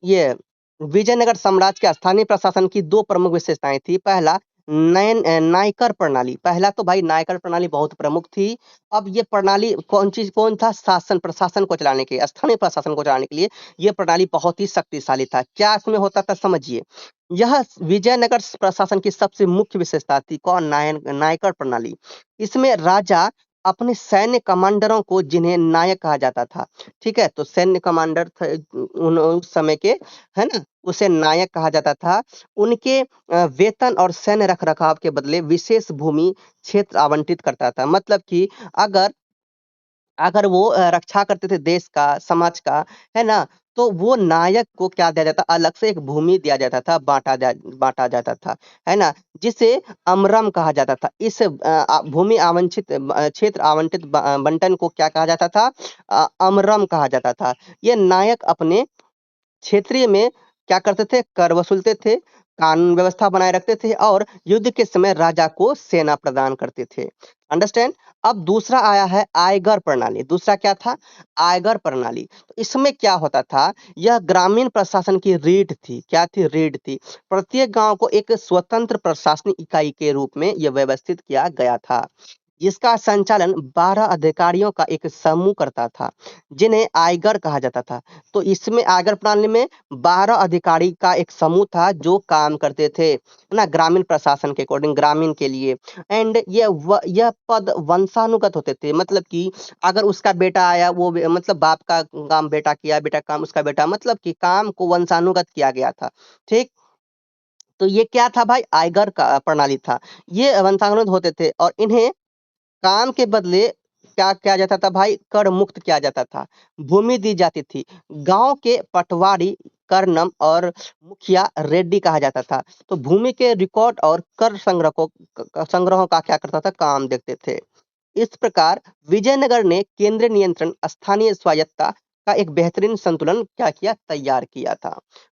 ये विजयनगर साम्राज्य के स्थानीय प्रशासन की दो प्रमुख विशेषताएं थी। पहला नायकर प्रणाली। पहला तो भाई नायकर प्रणाली बहुत प्रमुख थी। अब ये प्रणाली कौन था? शासन प्रशासन को चलाने के, स्थानीय प्रशासन को चलाने के लिए ये प्रणाली बहुत ही शक्तिशाली था। क्या इसमें होता था समझिए। यह विजयनगर प्रशासन की सबसे मुख्य विशेषता थी। कौन? नायकर प्रणाली। इसमें राजा अपने सैन्य कमांडरों को, जिन्हें नायक कहा जाता था, ठीक है, तो सैन्य कमांडर थे उस समय के, है ना, उसे नायक कहा जाता था। उनके वेतन और सैन्य रखरखाव के बदले विशेष भूमि क्षेत्र आवंटित करता था। मतलब कि अगर अगर वो रक्षा करते थे देश का, समाज का, है ना, तो वो नायक को क्या दिया जाता? अलग से एक भूमि दिया जाता था, बांटा जाता था, है ना, जिसे अमरम कहा जाता था। इस भूमि आवंटित क्षेत्र आवंटित बंटन को क्या कहा जाता था? अमरम कहा जाता था। ये नायक अपने क्षेत्रीय में क्या करते थे? कर वसूलते थे, कानून व्यवस्था बनाए रखते थे और युद्ध के समय राजा को सेना प्रदान करते थे। अंडरस्टैंड? अब दूसरा आया है आयगर प्रणाली। दूसरा क्या था? आयगर प्रणाली। तो इसमें क्या होता था? यह ग्रामीण प्रशासन की रीढ़ थी। क्या थी? रीढ़ थी। प्रत्येक गांव को एक स्वतंत्र प्रशासनिक इकाई के रूप में यह व्यवस्थित किया गया था। जिसका संचालन 12 अधिकारियों का एक समूह करता था, जिन्हें आयगर कहा जाता था। तो इसमें आयगर प्रणाली में 12 अधिकारी का एक समूह था जो काम करते थे, है ना? ग्रामीण प्रशासन के अकॉर्डिंग ग्रामीण के लिए। एंड यह पद वंशानुगत होते थे, मतलब कि अगर उसका बेटा आया वो मतलब बाप का काम बेटा किया, बेटा काम उसका बेटा, मतलब कि काम को वंशानुगत किया गया था। ठीक? तो ये क्या था भाई? आयगर का प्रणाली था। ये वंशानुगत होते थे और इन्हें काम के बदले क्या किया जाता था भाई? कर मुक्त किया जाता था। भूमि दी जाती थी। गांव के पटवारी करनम और मुखिया रेड्डी कहा जाता था। तो भूमि के रिकॉर्ड और कर संग्रहों का क्या करता था? काम देखते थे। इस प्रकार विजयनगर ने केंद्रीय नियंत्रण, स्थानीय स्वायत्ता का एक बेहतरीन संतुलन क्या किया? तैयार किया था।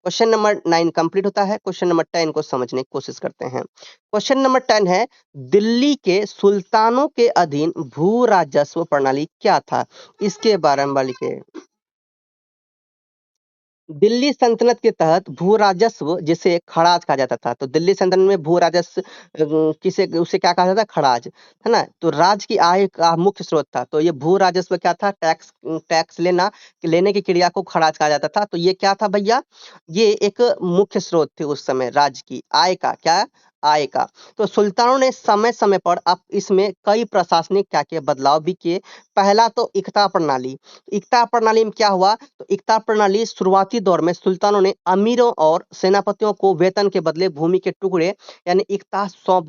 क्वेश्चन नंबर 9 कंप्लीट होता है। क्वेश्चन नंबर 10 को समझने की कोशिश करते हैं। क्वेश्चन नंबर 10 है, दिल्ली के सुल्तानों के अधीन भू राजस्व प्रणाली क्या था? इसके बारे में लिखे। दिल्ली सल्तनत के तहत भू राजस्व जिसे खराज कहा जाता था, तो दिल्ली सल्तनत में भू राजस्व किसे उसे क्या कहा जाता? खराज, है ना? तो राज्य की आय का मुख्य स्रोत था। तो ये भू राजस्व क्या था? टैक्स टैक्स लेने की क्रिया को खराज कहा जाता था। तो ये क्या था भैया? ये एक मुख्य स्रोत थी उस समय राज्य की आय का, क्या? आय का। तो सुल्तानों ने समय समय पर अब इसमें कई प्रशासनिक क्या किए? बदलाव भी किए। पहला तो इक्ता प्रणाली। इक्ता प्रणाली में क्या हुआ? तो इक्ता प्रणाली शुरुआती दौर में सुल्तानों ने अमीरों और सेनापतियों को वेतन के बदले भूमि के टुकड़े यानी इक्ता सौंप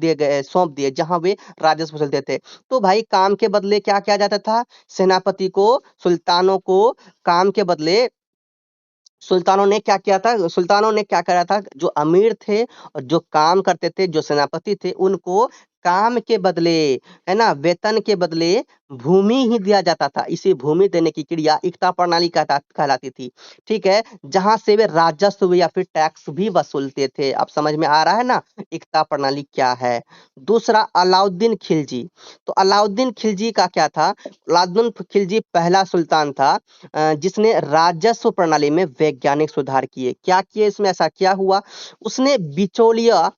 दिए जहां वे राजस्व वसूलते थे। तो भाई काम के बदले क्या किया जाता था? सेनापति को, सुल्तानों को काम के बदले सुल्तानों ने क्या किया था? सुल्तानों ने क्या करा था? जो अमीर थे और जो काम करते थे, जो सेनापति थे, उनको काम के बदले, है ना, वेतन के बदले भूमि ही दिया जाता था। इसे भूमि देने की क्रिया इक्ता प्रणाली कहलाती थी। ठीक है? जहां से वे राजस्व या फिर टैक्स भी वसूलते थे। अब समझ में आ रहा है ना इक्ता प्रणाली क्या है? दूसरा, अलाउद्दीन खिलजी। तो अलाउद्दीन खिलजी का क्या था? अलाउद्दीन खिलजी पहला सुल्तान था जिसने राजस्व प्रणाली में वैज्ञानिक सुधार किए। क्या किए इसमें? ऐसा क्या हुआ? उसने बिचौलिया,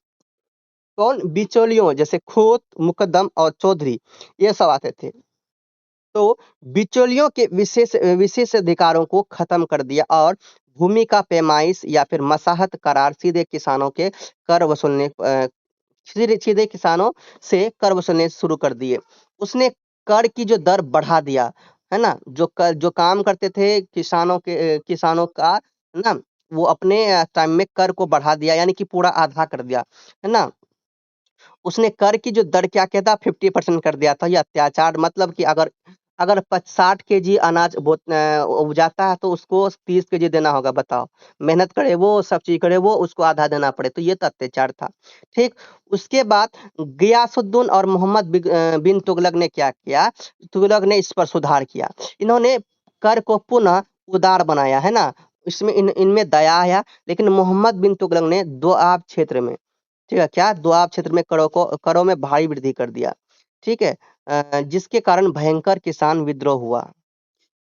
कौन? बिचौलियों जैसे खोत, मुकद्दम और चौधरी, ये सब आते थे। तो बिचौलियों के विशेष विशेष अधिकारों को खत्म कर दिया और भूमि का पैमाइश या फिर मसाहत करार सीधे किसानों के कर वसूलने सीधे सीधे किसानों से कर वसूलने शुरू कर दिए। उसने कर की जो दर बढ़ा दिया, है ना? जो काम करते थे किसानों का, है ना? वो अपने टाइम में कर को बढ़ा दिया, यानी कि पूरा आधा कर दिया, है ना? उसने कर की जो दर क्या किया था? 50% कर दिया था। ये अत्याचार, मतलब कि अगर अगर 60 केजी अनाज उपजाता है तो उसको 30 केजी देना होगा, बताओ। मेहनत करे वो, सब चीज करे वो, उसको आधा देना पड़े, तो ये तो अत्याचार था। ठीक? उसके बाद गयासुद्दीन और मोहम्मद बिन तुगलक ने क्या किया? तुगलक ने इस पर सुधार किया। इन्होंने कर को पुनः उदार बनाया, है ना? इसमें इनमें दया आया। लेकिन मोहम्मद बिन तुगलक ने दोआब क्षेत्र में, ठीक है, क्या? दोआब क्षेत्र में करों में भारी वृद्धि कर दिया। ठीक है? जिसके कारण भयंकर किसान विद्रोह हुआ।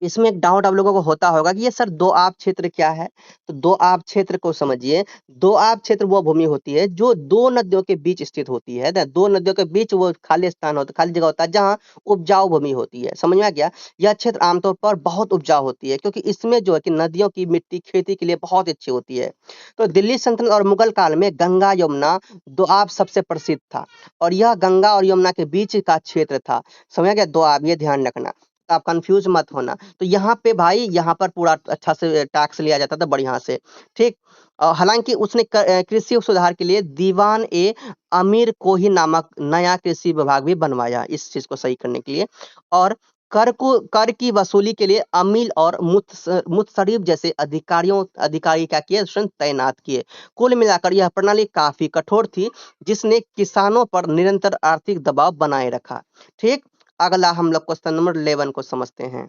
इसमें एक डाउट आप लोगों को होता होगा कि ये सर दोआब क्षेत्र क्या है? तो दोआब क्षेत्र को समझिए। दोआब क्षेत्र वो भूमि होती है जो दो नदियों के बीच स्थित होती है ना, दो नदियों के बीच वो खाली स्थान होता है, खाली जगह होता है जहाँ उपजाऊ भूमि होती है। समझ में आ गया? यह क्षेत्र आमतौर पर बहुत उपजाऊ होती है क्योंकि इसमें जो है कि नदियों की मिट्टी खेती के लिए बहुत अच्छी होती है। तो दिल्ली सल्तनत और मुगल काल में गंगा यमुना दोआब सबसे प्रसिद्ध था और यह गंगा और यमुना के बीच का क्षेत्र था। समझ गया? दोआब, ये ध्यान रखना। तो आप कंफ्यूज मत होना। तो यहाँ पे भाई, यहाँ पर पूरा अच्छा से टैक्स लिया जाता था बढ़िया से। ठीक? हालांकि उसने कृषि सुधार के लिए दीवान ए अमीर कोही नामक नया कृषि विभाग भी बनवाया इस चीज को सही करने के लिए। और कर की वसूली के लिए अमील और मुत्सरिफ जैसे अधिकारी क्या किए? उसने तैनात किए। कुल मिलाकर यह प्रणाली काफी कठोर थी जिसने किसानों पर निरंतर आर्थिक दबाव बनाए रखा। ठीक? अगला हम लोग क्वेश्चन नंबर 11 को समझते हैं।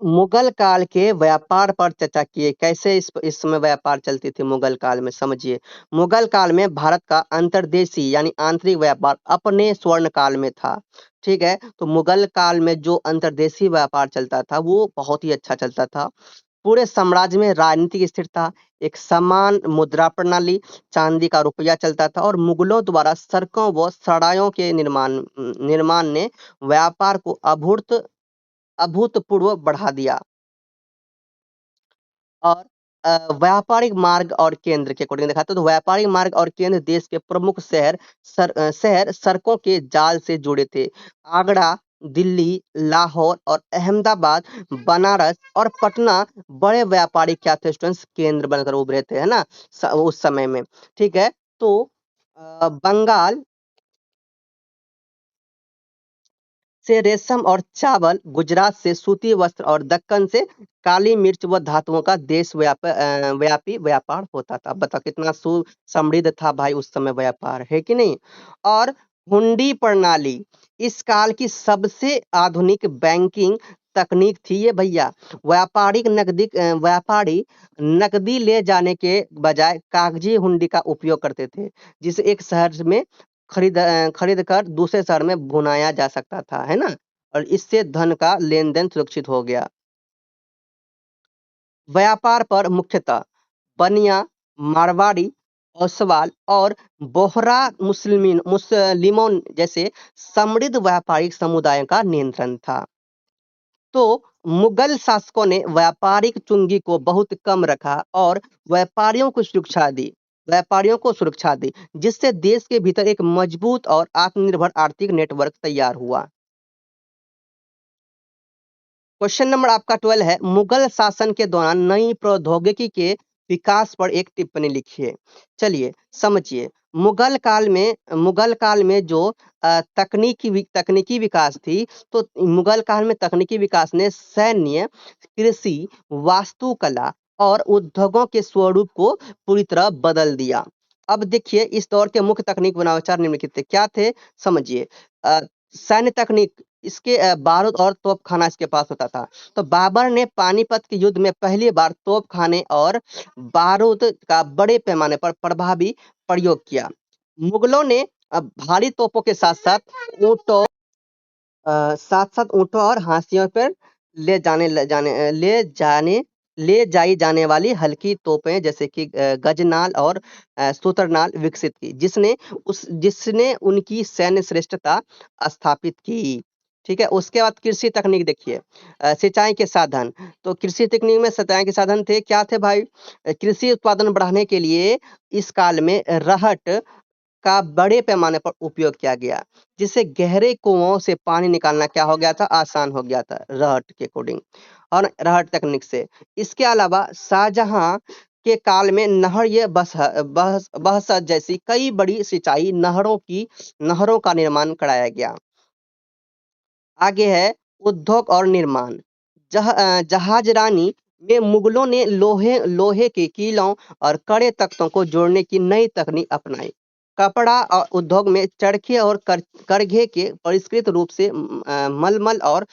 मुगल काल के व्यापार पर चर्चा किए। कैसे इस समय व्यापार चलती थी मुगल काल में, समझिए। मुगल काल में भारत का अंतर्देशीय यानी आंतरिक व्यापार अपने स्वर्ण काल में था। ठीक है? तो मुगल काल में जो अंतर्देशीय व्यापार चलता था वो बहुत ही अच्छा चलता था। पूरे साम्राज्य में राजनीतिक स्थिरता, एक समान मुद्रा प्रणाली, चांदी का रुपया चलता था और मुगलों द्वारा सड़कों व सरायों के निर्माण ने व्यापार को अभूतपूर्व बढ़ा दिया। और व्यापारिक मार्ग और केंद्र के अकॉर्डिंग देखा तो व्यापारिक मार्ग और केंद्र देश के प्रमुख शहर सड़कों के जाल से जुड़े थे। आगरा, दिल्ली, लाहौर और अहमदाबाद, बनारस और पटना बड़े व्यापारिक क्या थे स्टूडेंट्स, केंद्र बनकर उभरे थे, है ना, उस समय में। ठीक है, तो बंगाल से रेशम और चावल, गुजरात से सूती वस्त्र और दक्कन से काली मिर्च व धातुओं का देश व्यापी व्यापार होता था। बताओ कितना समृद्ध था भाई उस समय व्यापार, है कि नहीं। और हुंडी प्रणाली इस काल की सबसे आधुनिक बैंकिंग तकनीक थी ये भैया। व्यापारी नकदी ले जाने के बजाय कागजी हुंडी का उपयोग करते थे, जिसे एक शहर में खरीद कर दूसरे शहर में भुनाया जा सकता था, है ना, और इससे धन का लेन देन सुरक्षित हो गया। व्यापार पर मुख्यतः बनिया, मारवाड़ी, ओसवाल और बोहरा मुस्लिमों जैसे समृद्ध व्यापारिक समुदायों का नियंत्रण था। तो मुगल शासकों ने व्यापारिक चुंगी को बहुत कम रखा और व्यापारियों को सुरक्षा दी, जिससे देश के भीतर एक मजबूत और आत्मनिर्भर आर्थिक नेटवर्क तैयार हुआ। क्वेश्चन नंबर आपका 12 है, मुगल शासन के दौरान नई प्रौद्योगिकी के विकास पर एक टिप्पणी लिखिए। चलिए समझिए। मुगल काल में जो तकनीकी विकास थी, तो मुगल काल में तकनीकी विकास ने सैन्य, कृषि, वास्तुकला और उद्योगों के स्वरूप को पूरी तरह बदल दिया। अब देखिए इस दौर के मुख्य तकनीक व नवाचार निम्नलिखित थे। क्या थे समझिए। सैन्य तकनीक, इसके बारूद और तोपखाना इसके पास होता था। तो बाबर ने पानीपत के युद्ध में पहली बार तोपखाने और बारूद का बड़े पैमाने पर प्रभावी प्रयोग किया। मुगलों ने भारी तोपों के साथ साथ ऊंटों और हाथियों पर ले जाई जाने वाली हल्की तोपें जैसे कि गजनाल और सूत्रनाल विकसित की, जिसने उनकी सैन्य श्रेष्ठता स्थापित की। ठीक है, उसके बाद कृषि तकनीक देखिए। सिंचाई के साधन, तो कृषि तकनीक में सिंचाई के साधन थे, क्या थे भाई। कृषि उत्पादन बढ़ाने के लिए इस काल में रहट का बड़े पैमाने पर उपयोग किया गया, जिससे गहरे कुओं से पानी निकालना क्या हो गया था, आसान हो गया था रहट के अकॉर्डिंग और रहट तकनीक से। इसके अलावा शाहजहां के काल में नहर बहसत जैसी कई बड़ी सिंचाई नहरों का निर्माण कराया गया। आगे है उद्योग और निर्माण। जहाजरानी में मुगलों ने लोहे के कीलों और कड़े तख्तों को जोड़ने की नई तकनीक अपनाई। कपड़ा और उद्योग में चरखे और करघे के परिष्कृत रूप से मलमल और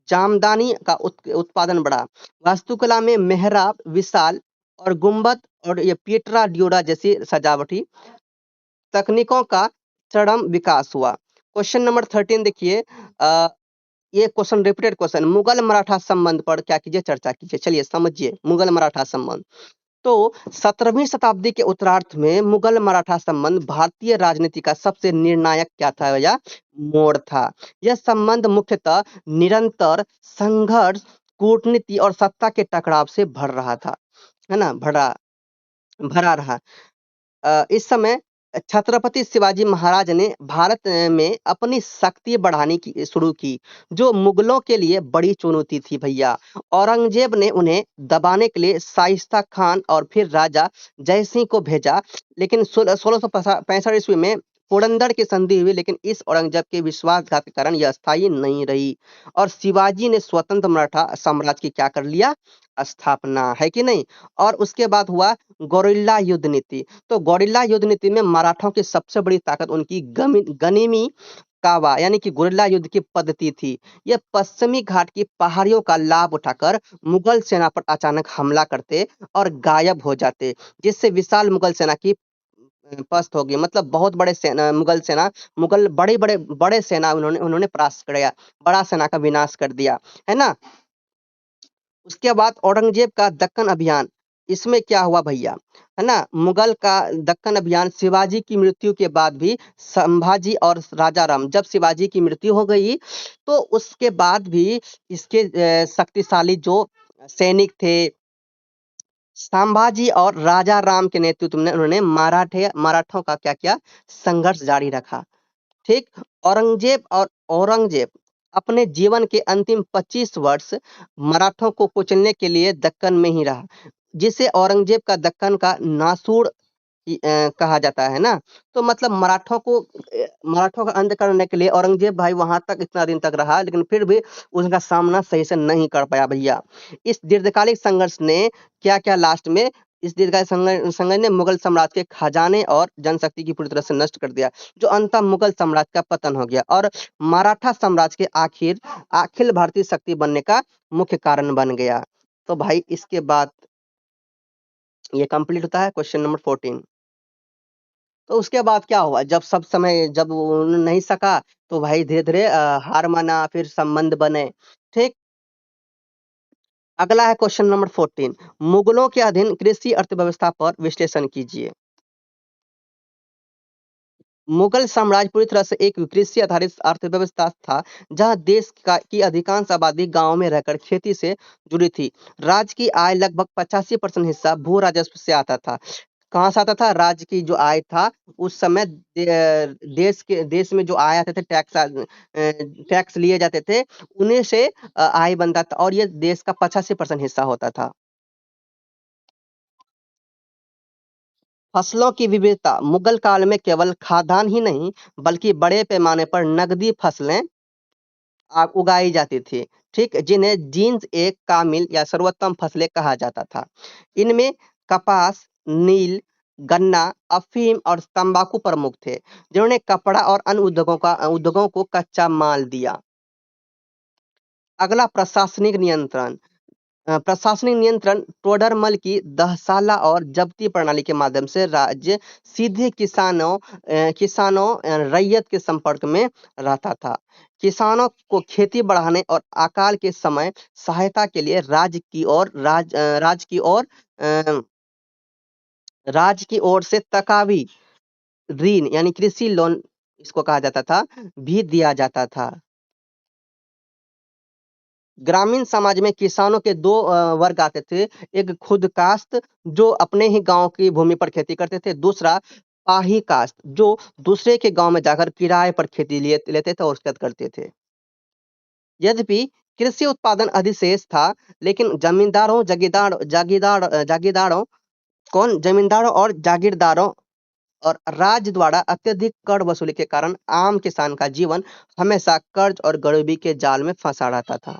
जामदानी का उत्पादन बढ़ा। वास्तुकला में मेहराब, विशाल और गुंबद और ये पीटरा ड्योरा जैसी सजावटी तकनीकों का चरम विकास हुआ। क्वेश्चन नंबर 13 देखिए। ये question repeated question, Mughal Maratha संबंध पर क्या कीजिए, चर्चा कीजिए। चलिए समझिए मुगल मराठा संबंध। तो 17वीं शताब्दी के उत्तरार्ध में मुगल मराठा संबंध भारतीय राजनीति का सबसे निर्णायक क्या था भैया, मोड़ था। यह संबंध मुख्यतः निरंतर संघर्ष, कूटनीति और सत्ता के टकराव से भर रहा था, है ना, भरा रहा। इस समय छत्रपति शिवाजी महाराज ने भारत में अपनी शक्ति बढ़ाने की शुरू की, जो मुगलों के लिए बड़ी चुनौती थी भैया। औरंगजेब ने उन्हें दबाने के लिए शाइस्ता खान और फिर राजा जय सिंह को भेजा, लेकिन 1665 ईस्वी में पुरंदर की संधि हुई, लेकिन इस औरंगजेब के विश्वासघात के कारण यह स्थायी नहीं रही और शिवाजी ने स्वतंत्र मराठा साम्राज्य की क्या कर लिया, स्थापना, है कि नहीं। और उसके बाद हुआ गोरिल्ला युद्ध नीति। तो गोरिल्ला युद्ध नीति में मराठों की सबसे बड़ी ताकत उनकी गनिमी कावा यानी कि गोरिल्ला युद्ध की पद्धति थी। यह पश्चिमी घाट की पहाड़ियों का लाभ उठाकर मुगल सेना पर अचानक हमला करते और गायब हो जाते, जिससे विशाल मुगल सेना की पस्त होगी। मतलब बहुत मुगल बड़े सेना उन्होंने परास्त कर दिया, बड़ा सेना का विनाश कर दिया, है ना। उसके बाद औरंगजेब का दक्कन अभियान, इसमें क्या हुआ भैया, है ना? मुगल का दक्कन अभियान, शिवाजी की मृत्यु के बाद भी संभाजी और राजा राम, जब शिवाजी की मृत्यु हो गई तो उसके बाद भी इसके शक्तिशाली जो सैनिक थे, संभाजी और राजा राम के नेतृत्व में उन्होंने मराठों का क्या किया, संघर्ष जारी रखा। ठीक। औरंगजेब अपने जीवन के अंतिम 25 वर्ष मराठों को कुचलने के लिए दक्कन में ही रहा, जिसे औरंगजेब का दक्कन का नासूर कहा जाता है ना। तो मतलब मराठों का अंत करने के लिए औरंगजेब भाई वहां तक इतना दिन तक रहा, लेकिन फिर भी उसका सामना सही से नहीं कर पाया भैया। इस दीर्घकालिक संघर्ष ने क्या क्या लास्ट में, इस दीर्घकालिक संघर्ष ने मुगल साम्राज्य के खजाने और जनशक्ति की पूरी तरह से नष्ट कर दिया, जो अंततः मुगल साम्राज्य का पतन हो गया और मराठा साम्राज्य के आखिर अखिल भारतीय शक्ति बनने का मुख्य कारण बन गया। तो भाई इसके बाद ये कंप्लीट होता है क्वेश्चन नंबर 14। तो उसके बाद क्या हुआ, जब वो नहीं सका तो भाई धीरे-धीरे हार माना, फिर संबंध बने। ठीक। अगला है क्वेश्चन नंबर 14, मुगलों के अधीन कृषि अर्थव्यवस्था पर विश्लेषण कीजिए। मुगल साम्राज्य पूरी तरह से एक कृषि आधारित अर्थव्यवस्था था, जहां देश की अधिकांश आबादी गांव में रहकर खेती से जुड़ी थी। राज्य की आय लगभग 85% हिस्सा भू राजस्व से आता था। कहाँ से आता था? राज्य की जो आय था उस समय देश में जो आय आते थे, टैक्स लिए जाते थे, उन्हीं से आय बनता था और ये देश का 85% हिस्सा होता था। फसलों की विविधता, मुगल काल में केवल खाद्यान्न ही नहीं बल्कि बड़े पैमाने पर नकदी फसलें उगाई जाती थी। ठीक, जिन्हें जीन्स एक कामिल या सर्वोत्तम फसलें कहा जाता था। इनमें कपास, नील, गन्ना, अफीम और तंबाकू प्रमुख थे, जिन्होंने कपड़ा और अन्य उद्योगों को कच्चा माल दिया। अगला प्रशासनिक नियंत्रण। प्रशासनिक नियंत्रण टोडरमल की दहसाला और जब्ती प्रणाली के माध्यम से राज्य सीधे रैयत के संपर्क में रहता था। किसानों को खेती बढ़ाने और अकाल के समय सहायता के लिए अ, राज्य की ओर से तकावी ऋण यानी कृषि लोन, इसको कहा जाता था, भी दिया जाता था। ग्रामीण समाज में किसानों के दो वर्ग आते थे। एक खुद काश्त, जो अपने ही गांव की भूमि पर खेती करते थे। दूसरा पाही काश्त, जो दूसरे के गांव में जाकर किराए पर खेती लेते थे और उसके बाद करते थे। यद्यपि कृषि उत्पादन अधिशेष था, लेकिन जागीरदारों जमींदारों और जागीरदारों और राज्य द्वारा अत्यधिक कर वसूली के कारण आम किसान का जीवन हमेशा कर्ज और गरीबी के जाल में फंसा रहता था।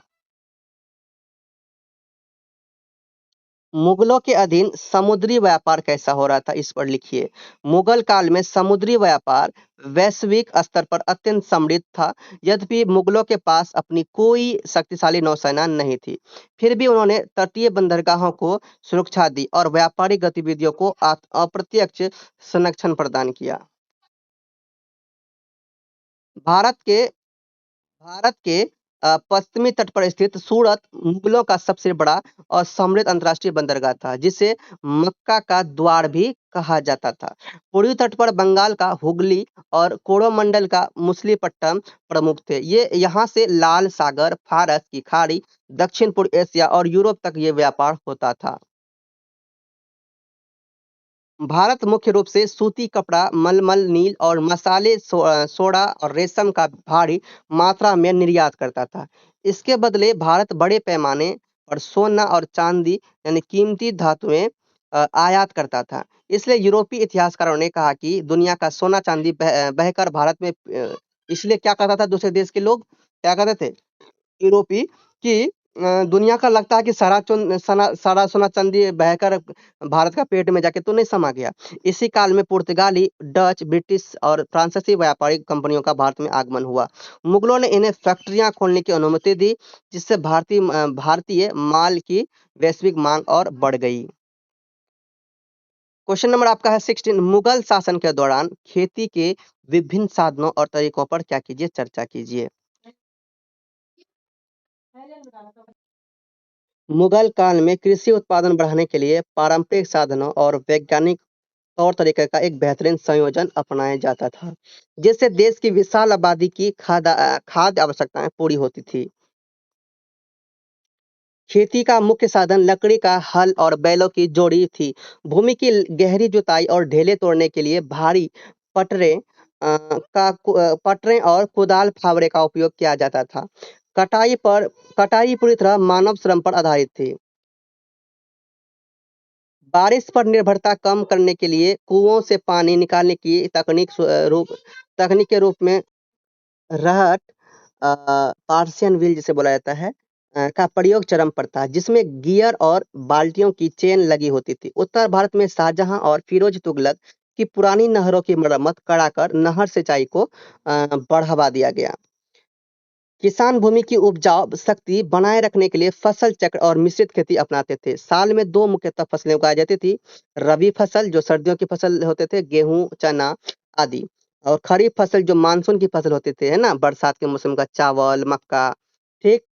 मुगलों के अधीन समुद्री व्यापार कैसा हो रहा था, इस पर लिखिए। मुगल काल में समुद्री व्यापार वैश्विक स्तर पर अत्यंत समृद्ध था। यद्यपि मुगलों के पास अपनी कोई शक्तिशाली नौसेना नहीं थी, फिर भी उन्होंने तटीय बंदरगाहों को सुरक्षा दी और व्यापारिक गतिविधियों को अप्रत्यक्ष संरक्षण प्रदान किया। भारत के भारत के पश्चिमी तट पर स्थित सूरत मुगलों का सबसे बड़ा और समृद्ध अंतर्राष्ट्रीय बंदरगाह था, जिसे मक्का का द्वार भी कहा जाता था। पूर्वी तट पर बंगाल का हुगली और कोरोमंडल का मुसलीपट्टनम प्रमुख थे। ये यहाँ से लाल सागर, फारस की खाड़ी, दक्षिण पूर्व एशिया और यूरोप तक ये व्यापार होता था। भारत मुख्य रूप से सूती कपड़ा, मलमल, नील और मसाले, सोडा और रेशम का भारी मात्रा में निर्यात करता था। इसके बदले भारत बड़े पैमाने पर सोना और चांदी यानी कीमती धातुएं आयात करता था। इसलिए यूरोपीय इतिहासकारों ने कहा कि दुनिया का सोना चांदी बहकर भारत में इसलिए क्या करता था, दूसरे देश के लोग क्या करते थे, यूरोपी, कि दुनिया का लगता है कि सारा सोना चांदी बहकर भारत का पेट में जाके तो नहीं समा गया। इसी काल में पुर्तगाली, डच, ब्रिटिश और फ्रांसीसी व्यापारिक कंपनियों का भारत में आगमन हुआ। मुगलों ने इन्हें फैक्ट्रियां खोलने की अनुमति दी, जिससे भारतीय माल की वैश्विक मांग और बढ़ गई। क्वेश्चन नंबर आपका है 16, मुगल शासन के दौरान खेती के विभिन्न साधनों और तरीकों पर क्या कीजिए, चर्चा कीजिए। मुगल काल में कृषि उत्पादन बढ़ाने के लिए पारंपरिक साधनों और वैज्ञानिक तौर तरीके का एक बेहतरीन संयोजन अपनाया जाता था, जिससे देश की विशाल आबादी की खाद्य आवश्यकताएं पूरी होती थी। खेती का मुख्य साधन लकड़ी का हल और बैलों की जोड़ी थी। भूमि की गहरी जुताई और ढेले तोड़ने के लिए भारी पटरे पटरे और कुदाल फावड़े का उपयोग किया जाता था। कटाई पर कटाई पूरी तरह मानव श्रम पर आधारित थी। बारिश पर निर्भरता कम करने के लिए कुओं से पानी निकालने की तकनीक के रूप में रहट पार्शियन व्हील जिसे बोला जाता है का प्रयोग चरम पर था, जिसमें गियर और बाल्टियों की चेन लगी होती थी। उत्तर भारत में शाहजहां और फिरोज तुगलक की पुरानी नहरों की मरम्मत कराकर नहर सिंचाई को बढ़ावा दिया गया। किसान भूमि की उपजाऊ शक्ति बनाए रखने के लिए फसल चक्र और मिश्रित खेती अपनाते थे। साल में दो मुख्यतः फसलें उगाई जाती थी। रबी फसल जो सर्दियों की फसल होते थे, गेहूं, चना आदि, और खरीफ फसल जो मानसून की फसल होते थे, है ना, बरसात के मौसम का चावल, मक्का। ठीक।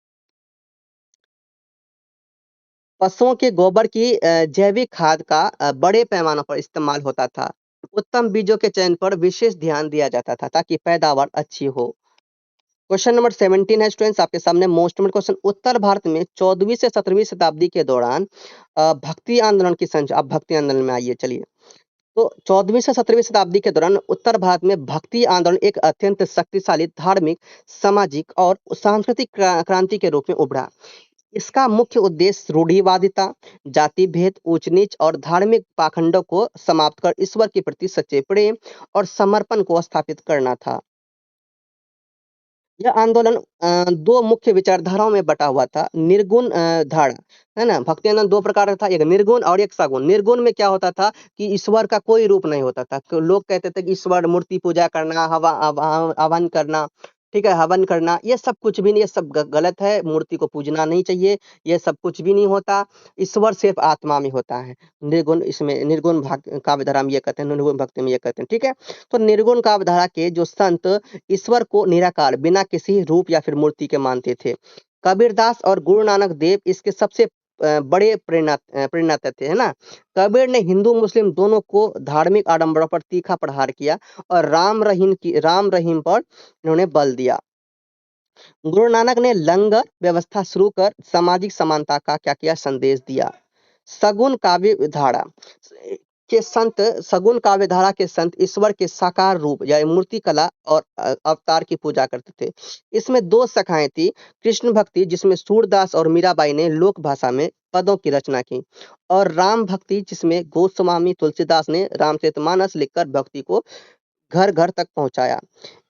पशुओं के गोबर की जैविक खाद का बड़े पैमाने पर इस्तेमाल होता था। उत्तम बीजों के चयन पर विशेष ध्यान दिया जाता था ताकि पैदावार अच्छी हो। क्वेश्चन नंबर 17 है स्टूडेंट्स आपके सामने मोस्ट इम्पोर्टेंट क्वेश्चन। उत्तर भारत में 14वीं से 17वीं शताब्दी के दौरान भक्ति आंदोलन की संख्या, अब भक्ति आंदोलन में आइए चलिए। तो 14वीं से 17वीं शताब्दी के दौरान उत्तर भारत में भक्ति आंदोलन एक अत्यंत शक्तिशाली धार्मिक, सामाजिक और सांस्कृतिक क्रांति के रूप में उभरा। इसका मुख्य उद्देश्य रूढ़िवादिता, जाति भेद, ऊंच नीच और धार्मिक पाखंडों को समाप्त कर ईश्वर के प्रति सच्चे प्रेम और समर्पण को स्थापित करना था। यह आंदोलन 2 मुख्य विचारधाराओं में बटा हुआ था। निर्गुण धारा, है ना? भक्ति आंदोलन 2 प्रकार का था, एक निर्गुण और एक सगुण। निर्गुण में क्या होता था कि ईश्वर का कोई रूप नहीं होता था। तो लोग कहते थे कि ईश्वर मूर्ति पूजा करना, हवन करना, ठीक है? हवन करना, ये सब कुछ भी नहीं, ये सब ग गलत है, मूर्ति को पूजना नहीं चाहिए, ये सब कुछ भी नहीं होता। ईश्वर सिर्फ़ आत्मा में होता है। निर्गुण, इसमें निर्गुण काव्य धारा में ये कहते हैं, निर्गुण भक्ति में ये कहते हैं, ठीक है? तो निर्गुण काव्य धारा के जो संत ईश्वर को निराकार, बिना किसी रूप या फिर मूर्ति के मानते थे। कबीरदास और गुरु नानक देव इसके सबसे बड़े प्रेरणादाता थे, है ना? कबीर ने हिंदू मुस्लिम दोनों को धार्मिक आडंबरों पर तीखा प्रहार किया और राम रहीम पर इन्होंने बल दिया। गुरु नानक ने लंगर व्यवस्था शुरू कर सामाजिक समानता का क्या किया, संदेश दिया। सगुन काव्य धारा के संत सगुन काव्य धारा के संत ईश्वर के साकार रूप या मूर्ति कला और अवतार की पूजा करते थे। इसमें 2 शाखाएं थी। कृष्ण भक्ति, जिसमें सूरदास और मीराबाई ने लोक भाषा में पदों की रचना की, और राम भक्ति, जिसमें गोस्वामी तुलसीदास ने रामचरितमानस लिखकर भक्ति को घर घर तक पहुंचाया।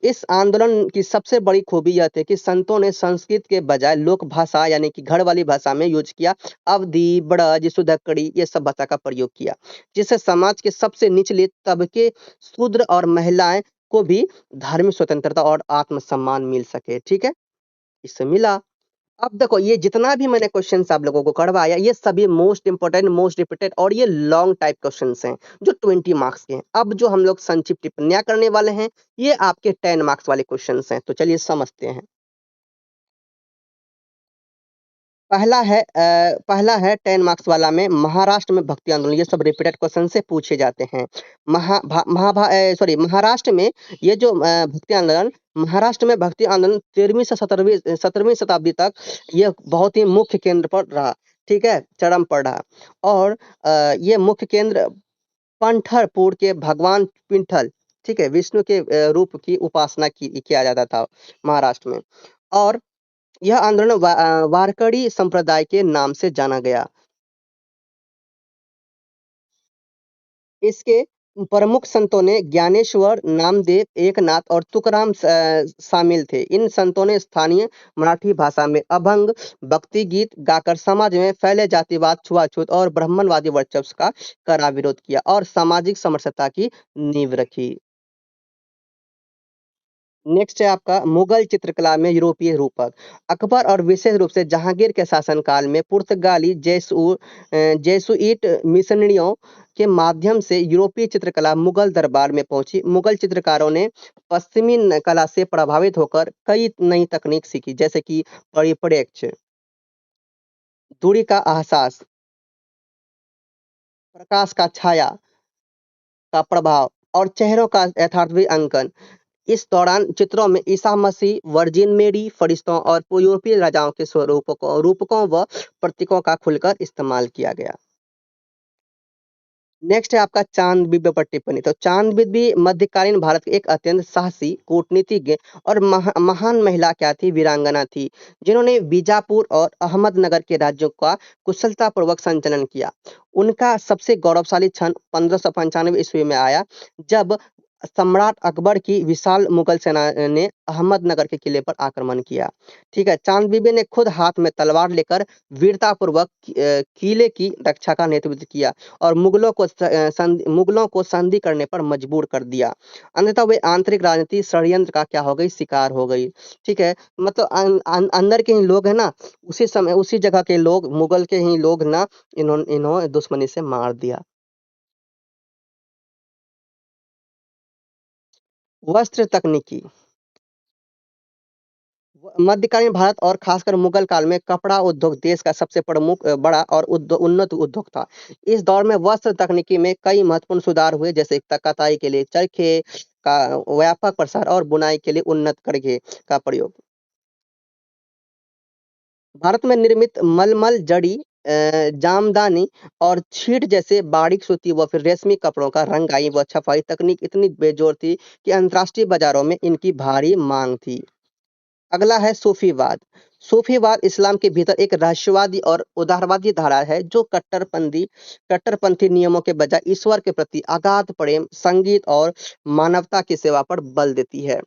इस आंदोलन की सबसे बड़ी खूबी यह थी कि संतों ने संस्कृत के बजाय लोक भाषा यानी कि घर वाली भाषा में यूज किया। अवधी, ब्रज, सुधक्कड़ी, ये सब भाषा का प्रयोग किया, जिससे समाज के सबसे निचले तबके, शूद्र और महिलाएं को भी धार्मिक स्वतंत्रता और आत्मसम्मान मिल सके। ठीक है, इससे मिला। अब देखो, ये जितना भी मैंने क्वेश्चंस आप लोगों को करवाया, ये सभी मोस्ट इंपोर्टेंट, मोस्ट रिपीटेड और ये लॉन्ग टाइप क्वेश्चंस हैं जो 20 मार्क्स के हैं। अब जो हम लोग संक्षिप्त टिप्पणियां करने वाले हैं, ये आपके 10 मार्क्स वाले क्वेश्चंस हैं। तो चलिए समझते हैं। पहला है 10 मार्क्स वाला में, महाराष्ट्र में भक्ति आंदोलन। ये सब रिपीटेड क्वेश्चन से पूछे जाते हैं। महाराष्ट्र में ये जो महाराष्ट्र में भक्ति आंदोलन 13वीं से 17वीं शताब्दी तक ये बहुत ही मुख्य केंद्र पर रहा। ठीक है, चरम पर रहा। और ये मुख्य केंद्र पंढरपुर के भगवान पिंठल, ठीक है, विष्णु के रूप की उपासना किया जाता था महाराष्ट्र में। और यह आंदोलन वारकरी संप्रदाय के नाम से जाना गया। इसके प्रमुख संतों ने ज्ञानेश्वर, नामदेव, एकनाथ और तुकाराम शामिल थे। इन संतों ने स्थानीय मराठी भाषा में अभंग, भक्ति गीत गाकर समाज में फैले जातिवाद, छुआछूत और ब्राह्मणवादी वर्चस्व का कड़ा विरोध किया और सामाजिक समरसता की नींव रखी। नेक्स्ट है आपका मुगल चित्रकला में यूरोपीय रूपक। अकबर और विशेष रूप से जहांगीर के शासनकाल में पुर्तगाली जेसुइट मिशनरियों के माध्यम से यूरोपीय चित्रकला मुगल दरबार में पहुंची। मुगल चित्रकारों ने पश्चिमी कला से प्रभावित होकर कई नई तकनीक सीखी, जैसे कि परिप्रेक्ष्य, दूरी का एहसास, प्रकाश का छाया का प्रभाव और चेहरों का यथार्थवादी अंकन। इस दौरान चित्रों में ईसा मसीह, वर्जिन मेरी, फरिश्तों और यूरोपीय राजाओं के स्वरूपों को रूपकों व प्रतीकों का खुलकर इस्तेमाल किया गया। नेक्स्ट है आपका चांद बीबी पर टिप्पणी। तो चांद बीबी मध्यकालीन भारत की एक अत्यंत साहसी, कूटनीतिज्ञ और महान महिला क्या थी, वीरांगना थी, जिन्होंने बीजापुर और अहमदनगर के राज्यों का कुशलतापूर्वक संचालन किया। उनका सबसे गौरवशाली क्षण 1595 ईस्वी में आया, जब सम्राट अकबर की विशाल मुगल सेना ने अहमदनगर के किले पर आक्रमण किया। ठीक है, चांद बीबी ने खुद हाथ में तलवार लेकर वीरतापूर्वक किले की रक्षा का नेतृत्व किया और मुगलों को संधि करने पर मजबूर कर दिया। अन्यथा वे आंतरिक राजनीति षड्यंत्र का क्या हो गई, शिकार हो गई। ठीक है, मतलब अंदर के ही लोग है ना, उसी समय उसी जगह के लोग, मुगल के ही लोग ना, इन्होंने दुश्मनी से मार दिया। वस्त्र तकनीकी। मध्यकालीन भारत और खासकर मुगल काल में कपड़ा उद्योग देश का सबसे प्रमुख बड़ा और उन्नत उद्योग था। इस दौर में वस्त्र तकनीकी में कई महत्वपूर्ण सुधार हुए, जैसे कताई के लिए चरखे का व्यापक प्रसार और बुनाई के लिए उन्नत करघे का प्रयोग। भारत में निर्मित मलमल, जड़ी, जामदानी और छीट जैसे बारीक सूती व फिर रेशमी कपड़ों का रंगाई व छपाई तकनीक इतनी बेजोर थी कि अंतर्राष्ट्रीय बाजारों में इनकी भारी मांग थी। अगला है सूफीवाद। सूफीवाद इस्लाम के भीतर एक रहस्यवादी और उदारवादी धारा है, जो कट्टरपंथी नियमों के बजाय ईश्वर के प्रति अगाध प्रेम, संगीत और मानवता की सेवा पर बल देती है।